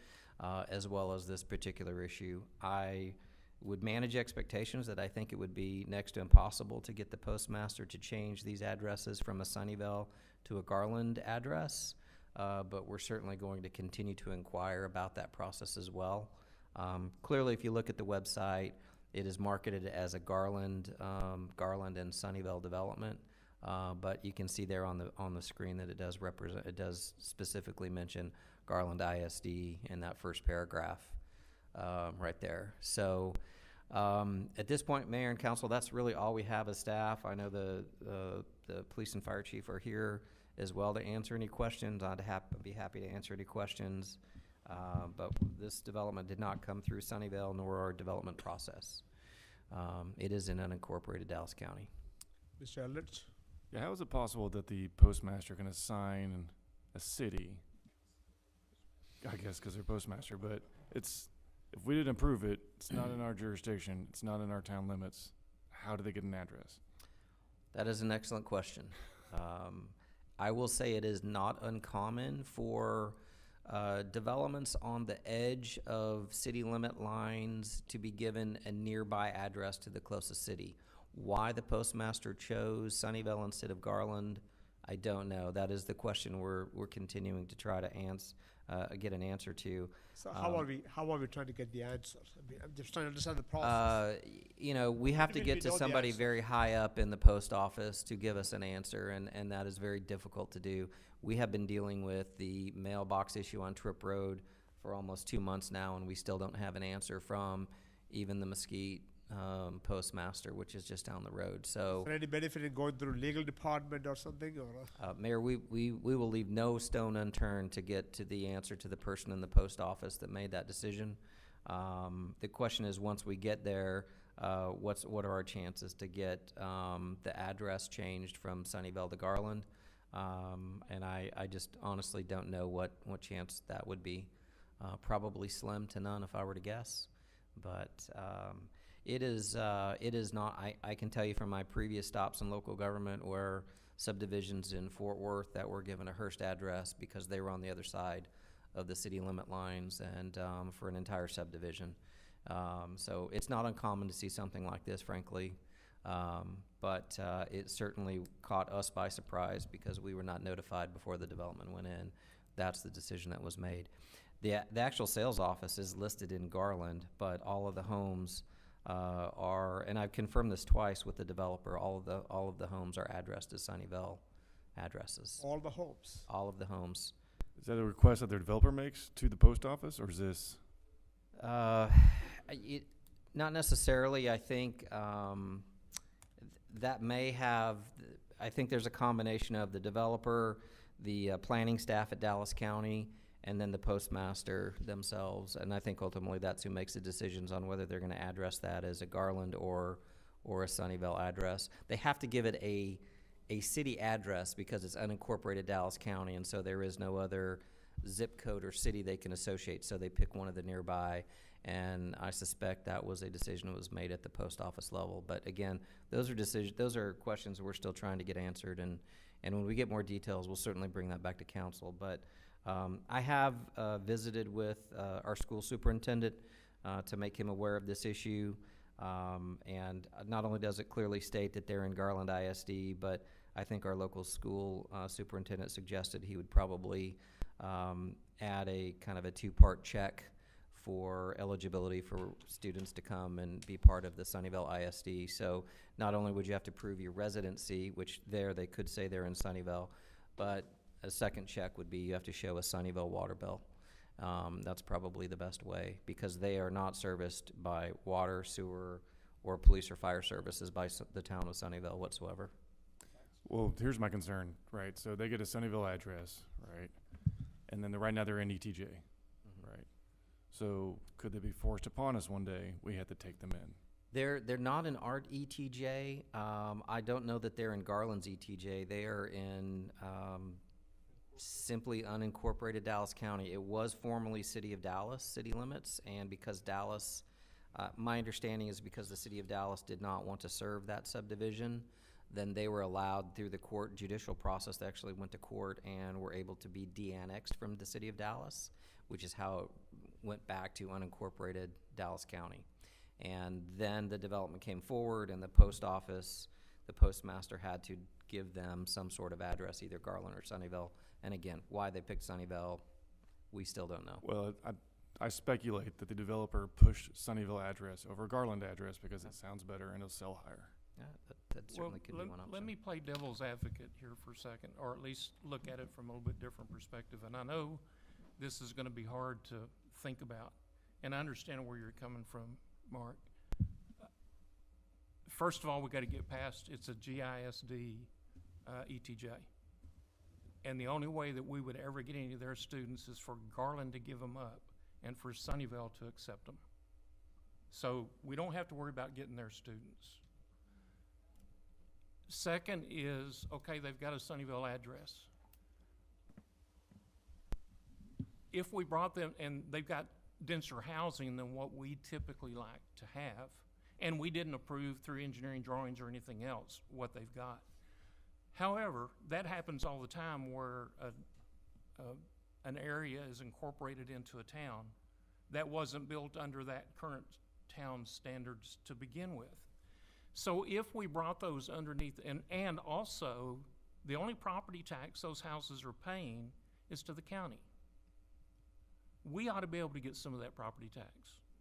as well as this particular issue. I would manage expectations that I think it would be next to impossible to get the postmaster to change these addresses from a Sunnyvale to a Garland address, but we're certainly going to continue to inquire about that process as well. Clearly, if you look at the website, it is marketed as a Garland and Sunnyvale development. But you can see there on the screen that it does specifically mention Garland ISD in that first paragraph right there. So At this point, Mayor and Council, that's really all we have as staff. I know the police and fire chief are here as well to answer any questions. I'd be happy to answer any questions. But this development did not come through Sunnyvale nor our development process. It is in unincorporated Dallas County. Mr. Eldridge? Yeah, how is it possible that the postmaster can assign a city, I guess because they're postmaster, but if we didn't approve it, it's not in our jurisdiction, it's not in our town limits, how do they get an address? That is an excellent question. I will say it is not uncommon for developments on the edge of city limit lines to be given a nearby address to the closest city. Why the postmaster chose Sunnyvale instead of Garland, I don't know. That is the question we're continuing to try to get an answer to. So how are we trying to get the answer? I mean, I'm just trying to understand the process. We have to Even get we to know the somebody answer. very high up in the post office to give us an answer, and that is very difficult to do. We have been dealing with the mailbox issue on Tripp Road for almost 2 months now, and we still don't have an answer from even the Mesquite postmaster, which is just down the road. So, Is there any benefit in going through legal department or something, or? Mayor, we will leave no stone unturned to get to the answer to the person in the post office that made that decision. The question is, once we get there, what are our chances to get the address changed from Sunnyvale to Garland? And I just honestly don't know what chance that would be. Probably slim to none if I were to guess. But it is not, I can tell you from my previous stops in local government where subdivisions in Fort Worth that were given a Hearst address because they were on the other side of the city limit lines and for an entire subdivision. So it's not uncommon to see something like this, frankly. But it certainly caught us by surprise because we were not notified before the development went in. That's the decision that was made. The actual sales office is listed in Garland, but all of the homes are, and I've confirmed this twice with the developer, all of the homes are addressed as Sunnyvale addresses. All the homes? All of the homes. Is that a request that their developer makes to the post office, or is this? Not necessarily. I think that may have, I think there's a combination of the developer, the planning staff at Dallas County, and then the postmaster themselves. And I think ultimately that's who makes the decisions on whether they're going to address that as a Garland or a Sunnyvale address. They have to give it a city address because it's unincorporated Dallas County, and so there is no other zip code or city they can associate, so they pick one of the nearby. And I suspect that was a decision that was made at the post office level. But again, those are questions we're still trying to get answered, and when we get more details, we'll certainly bring that back to council. But I have visited with our school superintendent to make him aware of this issue, and not only does it clearly state that they're in Garland ISD, but I think our local school superintendent suggested he would probably add a kind of a two-part check for eligibility for students to come and be part of the Sunnyvale ISD. So not only would you have to prove your residency, which they could say they're in Sunnyvale, but a second check would be you have to show a Sunnyvale water bill. That's probably the best way because they are not serviced by water, sewer, or police or fire services by the town of Sunnyvale whatsoever. Well, here's my concern, right? So they get a Sunnyvale address, right? And then right now they're in ETJ, right? So could they be forced upon us one day? We have to take them in. They're not in our ETJ. I don't know that they're in Garland's ETJ. They are in simply unincorporated Dallas County. It was formerly City of Dallas city limits, and because Dallas, my understanding is because the City of Dallas did not want to serve that subdivision, then they were allowed through the court judicial process. They actually went to court and were able to be de-annexed from the City of Dallas, which is how it went back to unincorporated Dallas County. And then the development came forward, and the post office, the postmaster had to give them some sort of address, either Garland or Sunnyvale. And again, why they picked Sunnyvale, we still don't know. Well, I speculate that the developer pushed Sunnyvale address over Garland address because it sounds better and it'll sell higher. Yeah, that certainly could be one option. Let me play devil's advocate here for a second, or at least look at it from a little bit different perspective. And I know this is going to be hard to think about, and I understand where you're coming from, Mark. first of all, we gotta get past, it's a GISD, ETJ. And the only way that we would ever get any of their students is for Garland to give them up and for Sunnyvale to accept them. So we don't have to worry about getting their students. Second is, okay, they've got a Sunnyvale address. If we brought them, and they've got denser housing than what we typically like to have, and we didn't approve through engineering drawings or anything else what they've got. However, that happens all the time where an area is incorporated into a town that wasn't built under that current town standards to begin with. So if we brought those underneath, and also, the only property tax those houses are paying is to the county. We ought to be able to get some of that property tax.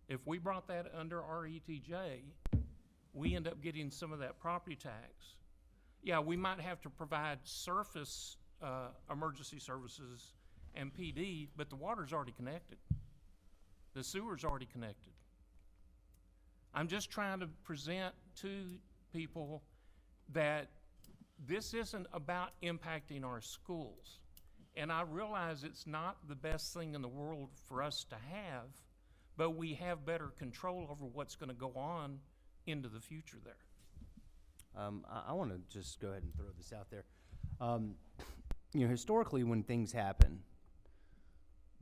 If we brought that under our ETJ, we end up getting some of that property tax. Yeah, we might have to provide surface emergency services and PD, but the water's already connected. The sewer's already connected. I'm just trying to present to people that this isn't about impacting our schools. And I realize it's not the best thing in the world for us to have, but we have better control over what's gonna go on into the future there. I want to just go ahead and throw this out there. Historically, when things happen,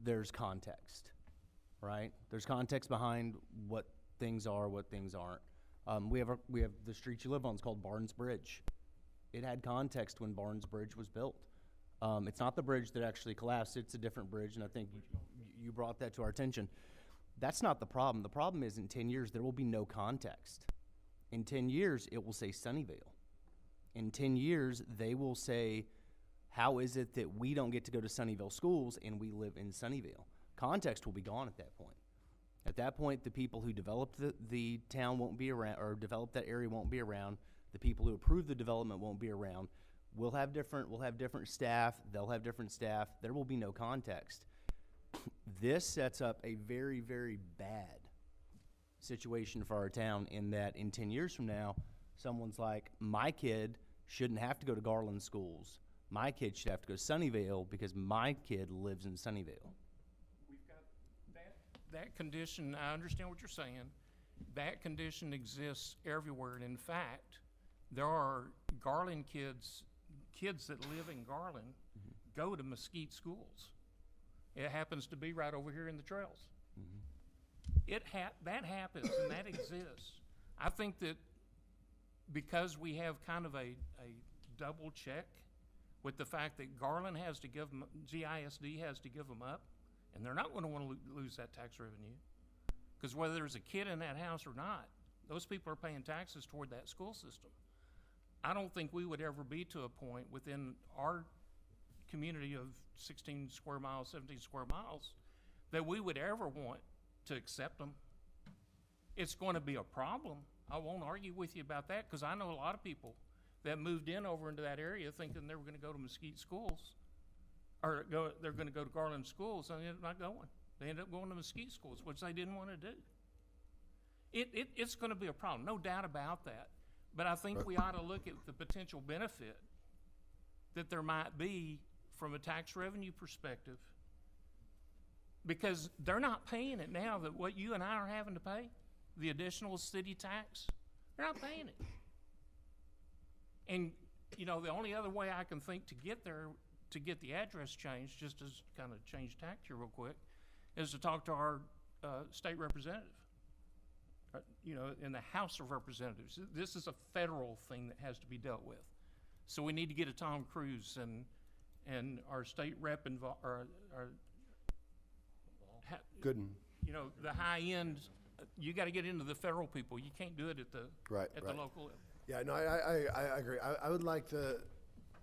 there's context, right? There's context behind what things are, what things aren't. We have the street you live on. It's called Barnes Bridge. It had context when Barnes Bridge was built. It's not the bridge that actually collapsed. It's a different bridge, and I think you brought that to our attention. That's not the problem. The problem is in 10 years, there will be no context. In 10 years, it will say Sunnyvale. In 10 years, they will say, how is it that we don't get to go to Sunnyvale schools and we live in Sunnyvale? Context will be gone at that point. At that point, the people who developed the town won't be around, or developed that area won't be around. The people who approved the development won't be around. We'll have different staff. They'll have different staff. There will be no context. This sets up a very, very bad situation for our town in that in 10 years from now, someone's like, my kid shouldn't have to go to Garland schools. My kid should have to go to Sunnyvale because my kid lives in Sunnyvale. We've got that condition, I understand what you're saying. That condition exists everywhere, and in fact, there are Garland kids that live in Garland go to Mesquite schools. It happens to be right over here in the trails. That happens and that exists. I think that because we have kind of a double check with the fact that Garland has to give them, GISD has to give them up, and they're not going to want to lose that tax revenue. Because whether there's a kid in that house or not, those people are paying taxes toward that school system. I don't think we would ever be to a point within our community of 16 square miles, 17 square miles, that we would ever want to accept them. It's going to be a problem. I won't argue with you about that, because I know a lot of people that moved in over into that area thinking they were going to go to Mesquite schools, or they're going to go to Garland schools, and they ended up not going. They ended up going to Mesquite schools, which they didn't want to do. It's going to be a problem, no doubt about that. But I think we ought to look at the potential benefit that there might be from a tax revenue perspective, because they're not paying it now. That what you and I are having to pay, the additional city tax, they're not paying it. And the only other way I can think to get there, to get the address changed, just as kind of change tack here real quick, is to talk to our state representative. In the House of Representatives. This is a federal thing that has to be dealt with. So we need to get a Tom Cruise and our state rep involved, Gooden. The high end. You got to get into the federal people. You can't do it at the the local level. Yeah, no, I agree. I would like the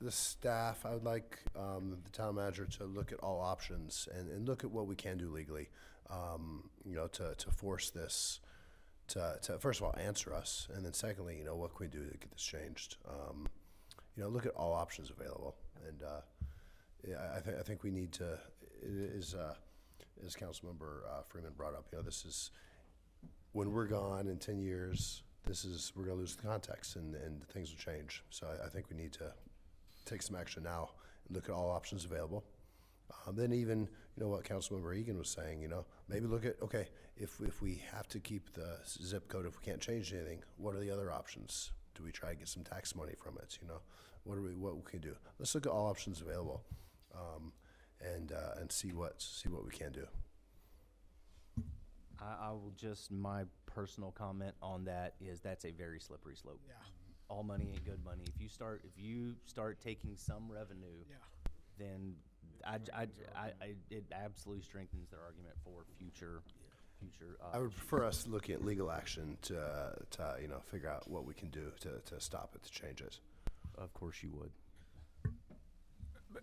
staff, I would like the town manager to look at all options and look at what we can do legally, to force this, to first of all answer us, and then secondly, what can we do to get this changed? Look at all options available, and I think we need to. It is as Councilmember Freeman brought up. This is when we're gone in 10 years. we're gonna lose the context and things will change. So I think we need to take some action now and look at all options available. Then even, you know, what Councilmember Egan was saying, you know, maybe look at, okay, if we have to keep the zip code, if we can't change anything, what are the other options? Do we try to get some tax money from it, you know? What can we do? Let's look at all options available, and see what we can do. I will just, my personal comment on that is that's a very slippery slope. Yeah. All money ain't good money. If you start taking some revenue, Yeah. then it absolutely strengthens their argument for future. I would prefer us looking at legal action to you know, figure out what we can do to stop it, to change it. Of course you would.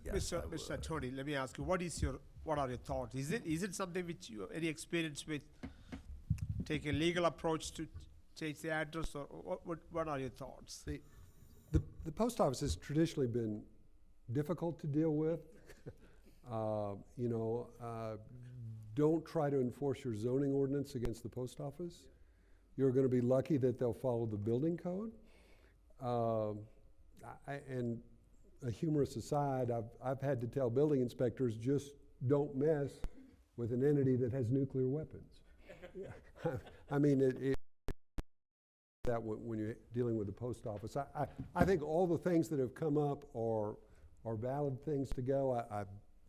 Yes, I Mr. Tony, let me ask you, what are your thoughts? Is it something which you have any experience with, taking a legal approach to change the address, or what are your thoughts? The post office has traditionally been difficult to deal with. You know, don't try to enforce your zoning ordinance against the post office. You're gonna be lucky that they'll follow the building code. And a humorous aside, I've had to tell building inspectors, just don't mess with an entity that has nuclear weapons. I mean, that when you're dealing with the post office. I think all the things that have come up are valid things to go.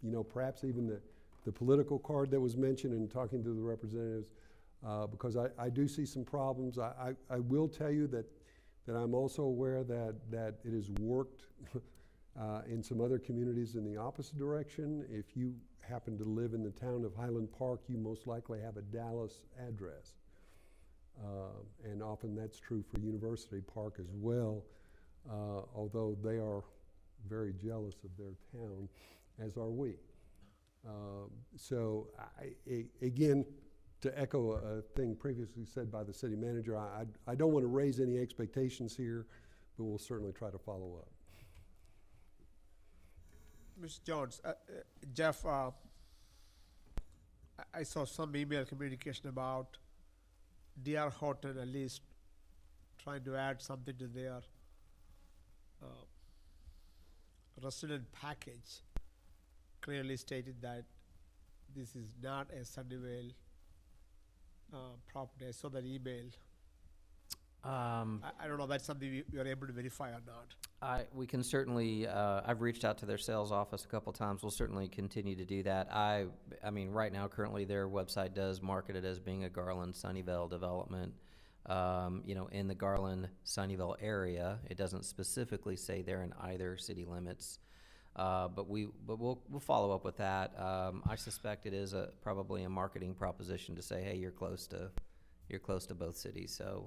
You know, perhaps even the political card that was mentioned in talking to the representatives, because I do see some problems. I will tell you that I'm also aware that it has worked in some other communities in the opposite direction. If you happen to live in the town of Highland Park, you most likely have a Dallas address. And often that's true for University Park as well, although they are very jealous of their town, as are we. So again, to echo a thing previously said by the city manager, I don't want to raise any expectations here, but we'll certainly try to follow up. Mr. Jones, Jeff, I saw some email communication about D.R. Horton at least trying to add something to their resident package, clearly stated that this is not a Sunnyvale property. I saw that email. I don't know if that's something we are able to verify or not. We can certainly, I've reached out to their sales office a couple times. We'll certainly continue to do that. I mean, right now, currently, their website does market it as being a Garland Sunnyvale development. You know, in the Garland Sunnyvale area, it doesn't specifically say they're in either city limits. But we'll follow up with that. I suspect it is probably a marketing proposition to say, hey, you're close to both cities. So.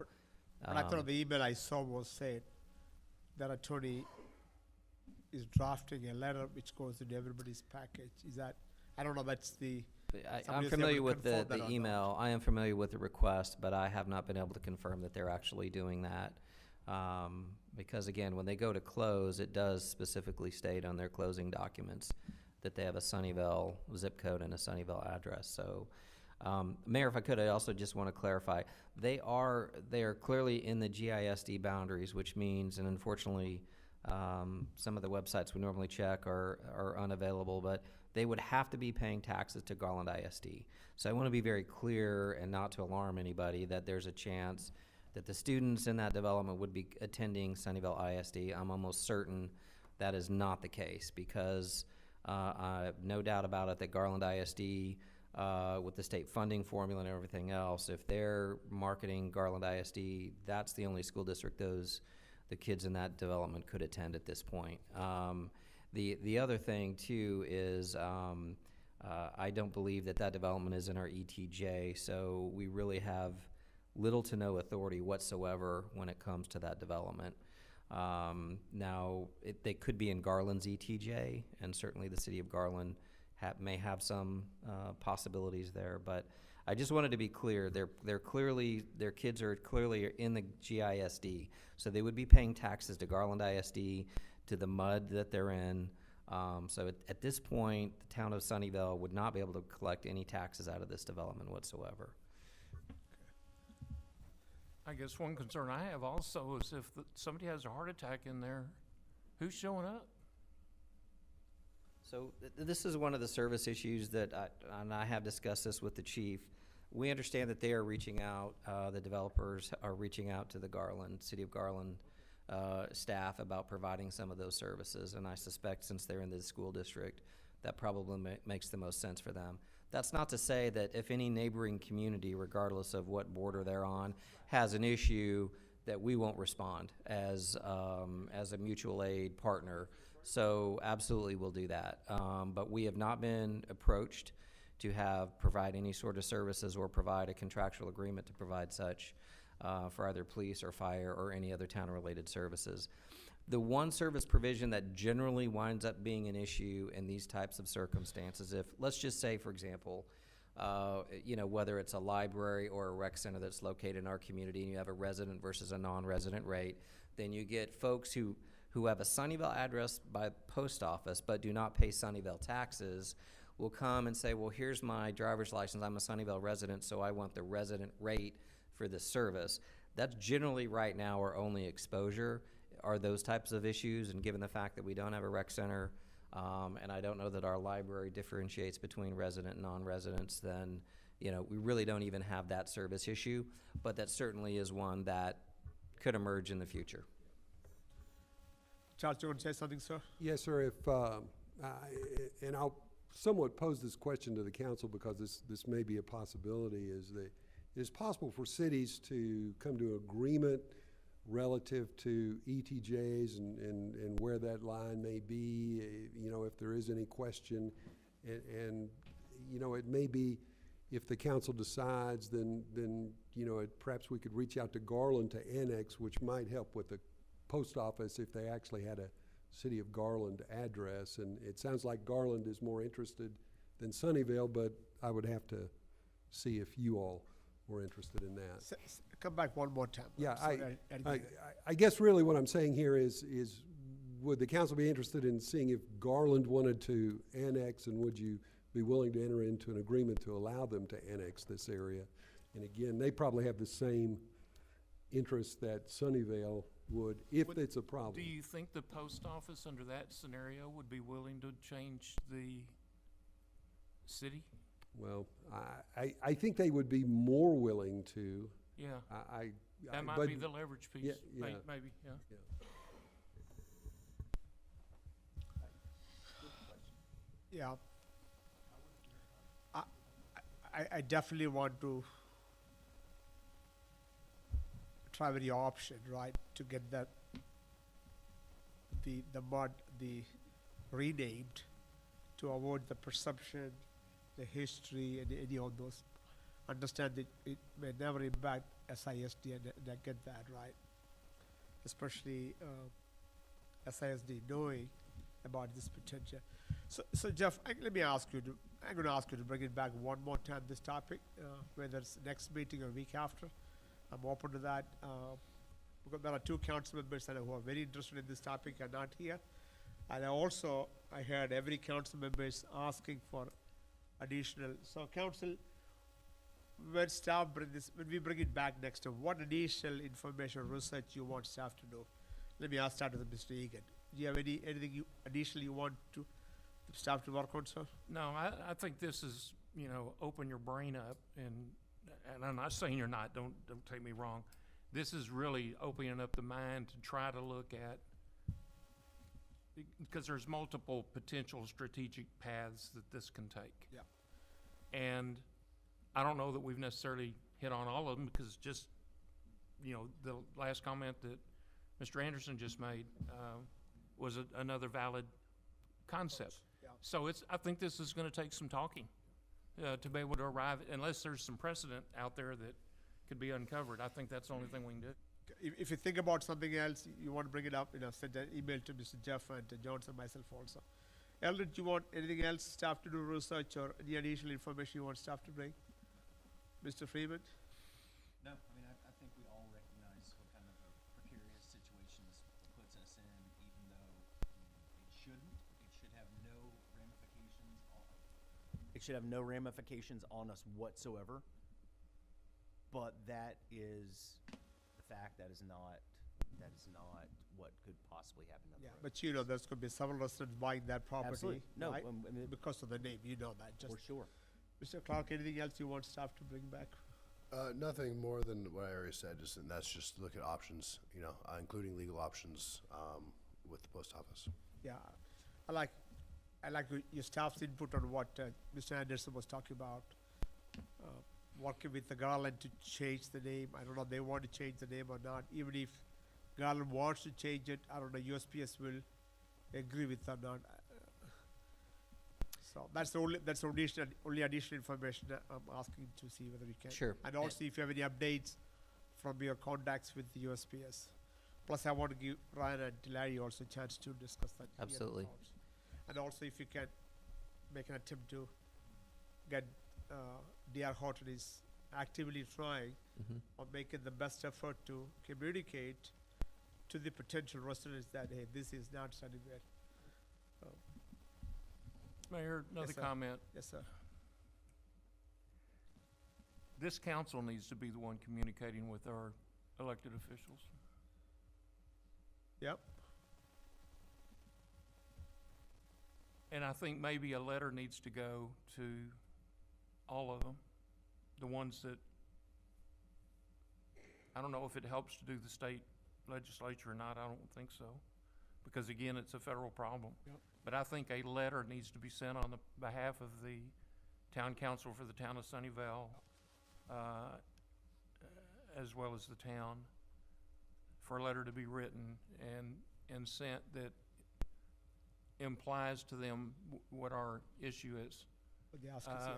But I thought the email I saw was said that attorney is drafting a letter which goes into everybody's package. Is that, I don't know, that's the. I'm familiar with the email. I am familiar with the request, but I have not been able to confirm that they're actually doing that. Because again, when they go to close, it does specifically state on their closing documents that they have a Sunnyvale zip code and a Sunnyvale address. So. Mayor, if I could, I also just want to clarify, they are clearly in the GISD boundaries, which means, and unfortunately, some of the websites we normally check are unavailable, but they would have to be paying taxes to Garland ISD. So I want to be very clear and not to alarm anybody that there's a chance that the students in that development would be attending Sunnyvale ISD. I'm almost certain that is not the case because I have no doubt about it that Garland ISD, with the state funding formula and everything else, if they're marketing Garland ISD, that's the only school district the kids in that development could attend at this point. The other thing too is I don't believe that development is in our ETJ, so we really have little to no authority whatsoever when it comes to that development. Now, they could be in Garland's ETJ, and certainly the city of Garland may have some possibilities there, but I just wanted to be clear. Their kids are clearly in the GISD, so they would be paying taxes to Garland ISD, to the MUD that they're in. So at this point, the town of Sunnyvale would not be able to collect any taxes out of this development whatsoever. I guess one concern I have also is if somebody has a heart attack in there, who's showing up? So this is one of the service issues that and I have discussed this with the chief. We understand that they are reaching out, the developers are reaching out to the City of Garland staff about providing some of those services. And I suspect since they're in the school district, that probably makes the most sense for them. That's not to say that if any neighboring community, regardless of what border they're on, has an issue, that we won't respond as a mutual aid partner. So absolutely we'll do that. But we have not been approached to provide any sort of services or provide a contractual agreement to provide such for either police or fire or any other town-related services. The one service provision that generally winds up being an issue in these types of circumstances, if, let's just say, for example, whether it's a library or a rec center that's located in our community and you have a resident versus a non-resident rate, then you get folks who have a Sunnyvale address by post office but do not pay Sunnyvale taxes will come and say, well, here's my driver's license, I'm a Sunnyvale resident, so I want the resident rate for this service. That's generally right now our only exposure are those types of issues, and given the fact that we don't have a rec center, and I don't know that our library differentiates between resident and non-residents, then we really don't even have that service issue, but that certainly is one that could emerge in the future. Charles, you want to say something, sir? Yes, sir. And I'll somewhat pose this question to the council because this may be a possibility, is that it is possible for cities to come to agreement relative to ETJs and where that line may be, if there is any question. And it may be, if the council decides, then perhaps we could reach out to Garland to annex, which might help with the post office if they actually had a City of Garland address. And it sounds like Garland is more interested than Sunnyvale, but I would have to see if you all were interested in that. Come back one more time. Yeah, Sorry, I guess really what I'm saying here is would the council be interested in seeing if Garland wanted to annex, and would you be willing to enter into an agreement to allow them to annex this area? And again, they probably have the same interest that Sunnyvale would, if it's a problem. Do you think the post office under that scenario would be willing to change the city? Well, I think they would be more willing to. Yeah. That might but be the leverage piece. Yeah, Maybe, yeah. Yeah. I definitely want to try with your option, right, to get the mud renamed, to avoid the perception, the history, and any of those. Understand that it may never impact SISD, and I get that, right? Especially SISD knowing about this potential. So Jeff, let me ask you I'm going to ask you to bring it back one more time, this topic, whether it's next meeting or week after. I'm open to that. Because there are two council members who are very interested in this topic are not here. And I heard every council member is asking for additional. So council, when we bring it back next time, what additional information or research you want staff to do? Let me start with Mr. Egan. Do you have anything additional you want to staff to work on, sir? No, I think this is, open your brain up, and I'm not saying you're not, don't take me wrong. This is really opening up the mind to try to look at, because there's multiple potential strategic paths that this can take. Yeah. And I don't know that we've necessarily hit on all of them, because just, the last comment that Mr. Anderson just made was another valid concept. Yeah. So I think this is going to take some talking to be able to arrive, unless there's some precedent out there that could be uncovered. I think that's the only thing we can do. If you think about something else, you want to bring it up, send an email to Mr. Jeff and Johnson, myself also. Eldred, do you want anything else staff to do research or any additional information you want staff to bring? Mr. Freeman? No, I think we all recognize what kind of a precarious situation this puts us in, even though it shouldn't. It should have no ramifications It should have no ramifications on us whatsoever. But that is fact, that is not what could possibly happen down the Yeah, road. but you know, there's gonna be several residents buying that property, Absolutely. No, right? I mean, Because of the name, you know that, just. for sure. Mr. Clark, anything else you want staff to bring back? Nothing more than what I already said, and that's just look at options, including legal options, with the post office. Yeah, I like your staff's input on what Mr. Anderson was talking about. Working with the Garland to change the name. I don't know if they want to change the name or not. Even if Garland wants to change it, I don't know, USPS will agree with or not. So that's the only additional information that I'm asking to see whether we can. Sure. And also if you have any updates from your contacts with the USPS. Plus I want to give Ryan and Larry also a chance to discuss that. hear their Absolutely. thoughts. And also if you can make an attempt to get, D.R. Horton is actively trying Mhm. or making the best effort to communicate to the potential residents that, hey, this is not Sunnyvale. Mayor, another Yes, sir. comment. Yes, sir. This council needs to be the one communicating with our elected officials. Yep. And I think maybe a letter needs to go to all of them, the ones that, I don't know if it helps to do the state legislature or not, I don't think so. Because again, it's a federal problem. Yep. But I think a letter needs to be sent on the behalf of the town council for the town of Sunnyvale, as well as the town, for a letter to be written and sent that implies to them what our issue is. What they ask us, yeah.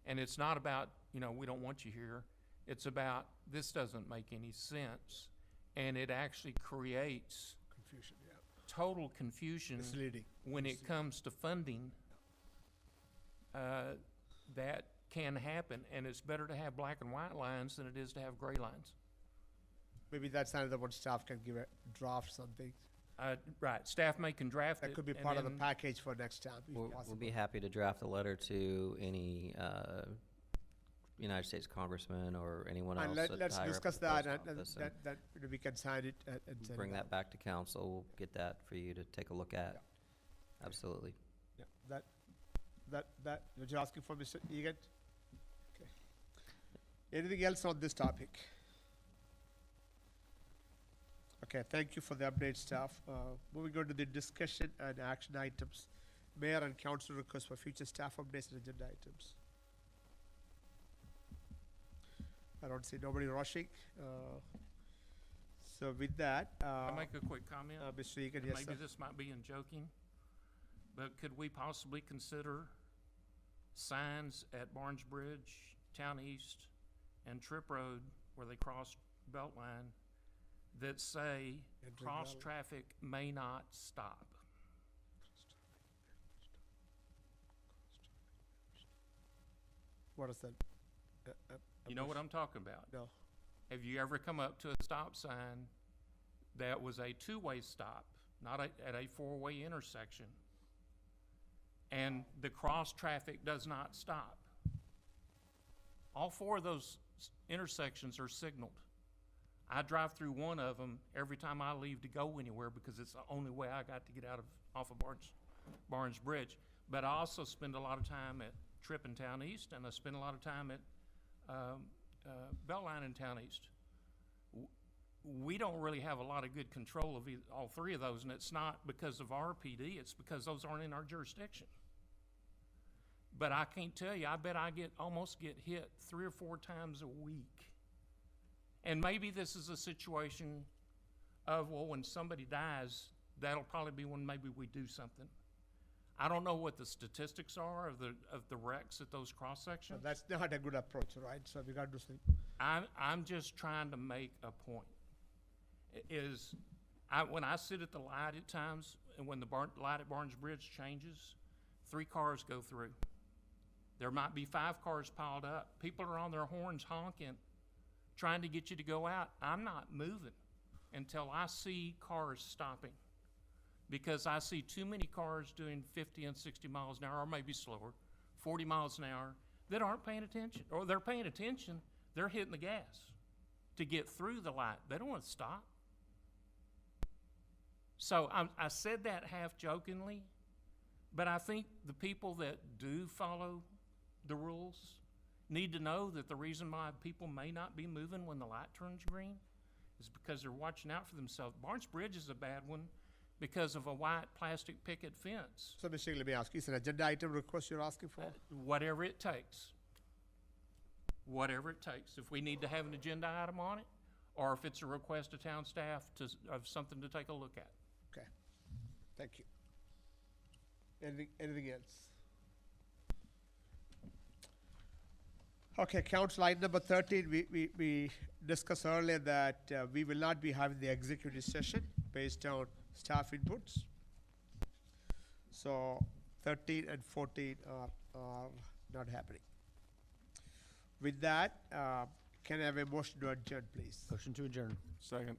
And it's not about, we don't want you here. It's about, this doesn't make any sense. And it actually creates Confusion, yeah. total confusion Misleading. when it comes to funding. That can happen, and it's better to have black and white lines than it is to have gray lines. Maybe that's another one staff can give a draft something. Right, staff can draft it. That could be and part of the then- package for next time, if We'll possible. be happy to draft a letter to any United States congressman or anyone else. And that's let's higher up discuss in the that, post and office that, we can sign it and send bring it that out. back to council. We'll get that for you to take a look at. Absolutely. Yeah, that, what you're asking for, Mr. Egan? Okay. Anything else on this topic? Okay, thank you for the update, staff. Moving on to the discussion and action items. Mayor and council requests for future staff updates and agenda items. I don't see nobody rushing. So with that, I'll make a quick comment. Mr. Egan, And yes, maybe sir. this might be in joking, but could we possibly consider signs at Barnes Bridge, Town East, and Trip Road where they cross Beltline that say Entering cross Valley. traffic may not stop? What is that? You know what I'm talking about? No. Have you ever come up to a stop sign that was a two-way stop, not at a four-way intersection, and the cross-traffic does not stop? All four of those intersections are signaled. I drive through one of them every time I leave to go anywhere because it's the only way I got to get off of Barnes Bridge. But I also spend a lot of time at Tripp in Town East, and I spend a lot of time at Beltline in Town East. We don't really have a lot of good control of all three of those, and it's not because of RPD, it's because those aren't in our jurisdiction. But I can't tell you, I bet I almost get hit 3 or 4 times a week. And maybe this is a situation of, well, when somebody dies, that'll probably be when maybe we do something. I don't know what the statistics are of the wrecks at those cross So sections. that's not a good approach, right? So we got to do something. I'm just trying to make a point. When I sit at the light at times, and when the light at Barnes Bridge changes, 3 cars go through. There might be 5 cars piled up. People are on their horns honking, trying to get you to go out. I'm not moving until I see cars stopping, because I see too many cars doing 50 and 60 miles an hour, or maybe slower, 40 miles an hour, that aren't paying attention. Or they're paying attention, they're hitting the gas. to get through the light. They don't want to stop. So I said that half jokingly, but I think the people that do follow the rules need to know that the reason why people may not be moving when the light turns green is because they're watching out for themselves. Barnes Bridge is a bad one because of a white plastic picket fence. So, Mr. Egan, let me ask you, is it an agenda item request you're asking for? Whatever it takes. Whatever it takes. If we need to have an agenda item on it, or if it's a request to town staff of something to take a look at. Okay, thank you. Anything else? Okay, council item number 13, we discussed earlier that we will not be having the executive session based on staff inputs. So 13 and 14 are not happening. With that, can I have a motion to adjourn, please? Motion to adjourn. Second.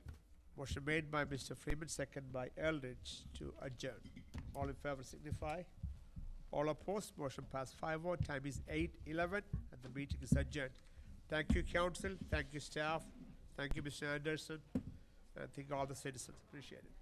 Motion made by Mr. Freeman, second by Eldridge to adjourn. All in favor signify. All opposed, motion passed 5-0. Time is 8:11 and the meeting is adjourned. Thank you, council. Thank you, staff. Thank you, Mr. Anderson. And thank all the citizens. Appreciate it.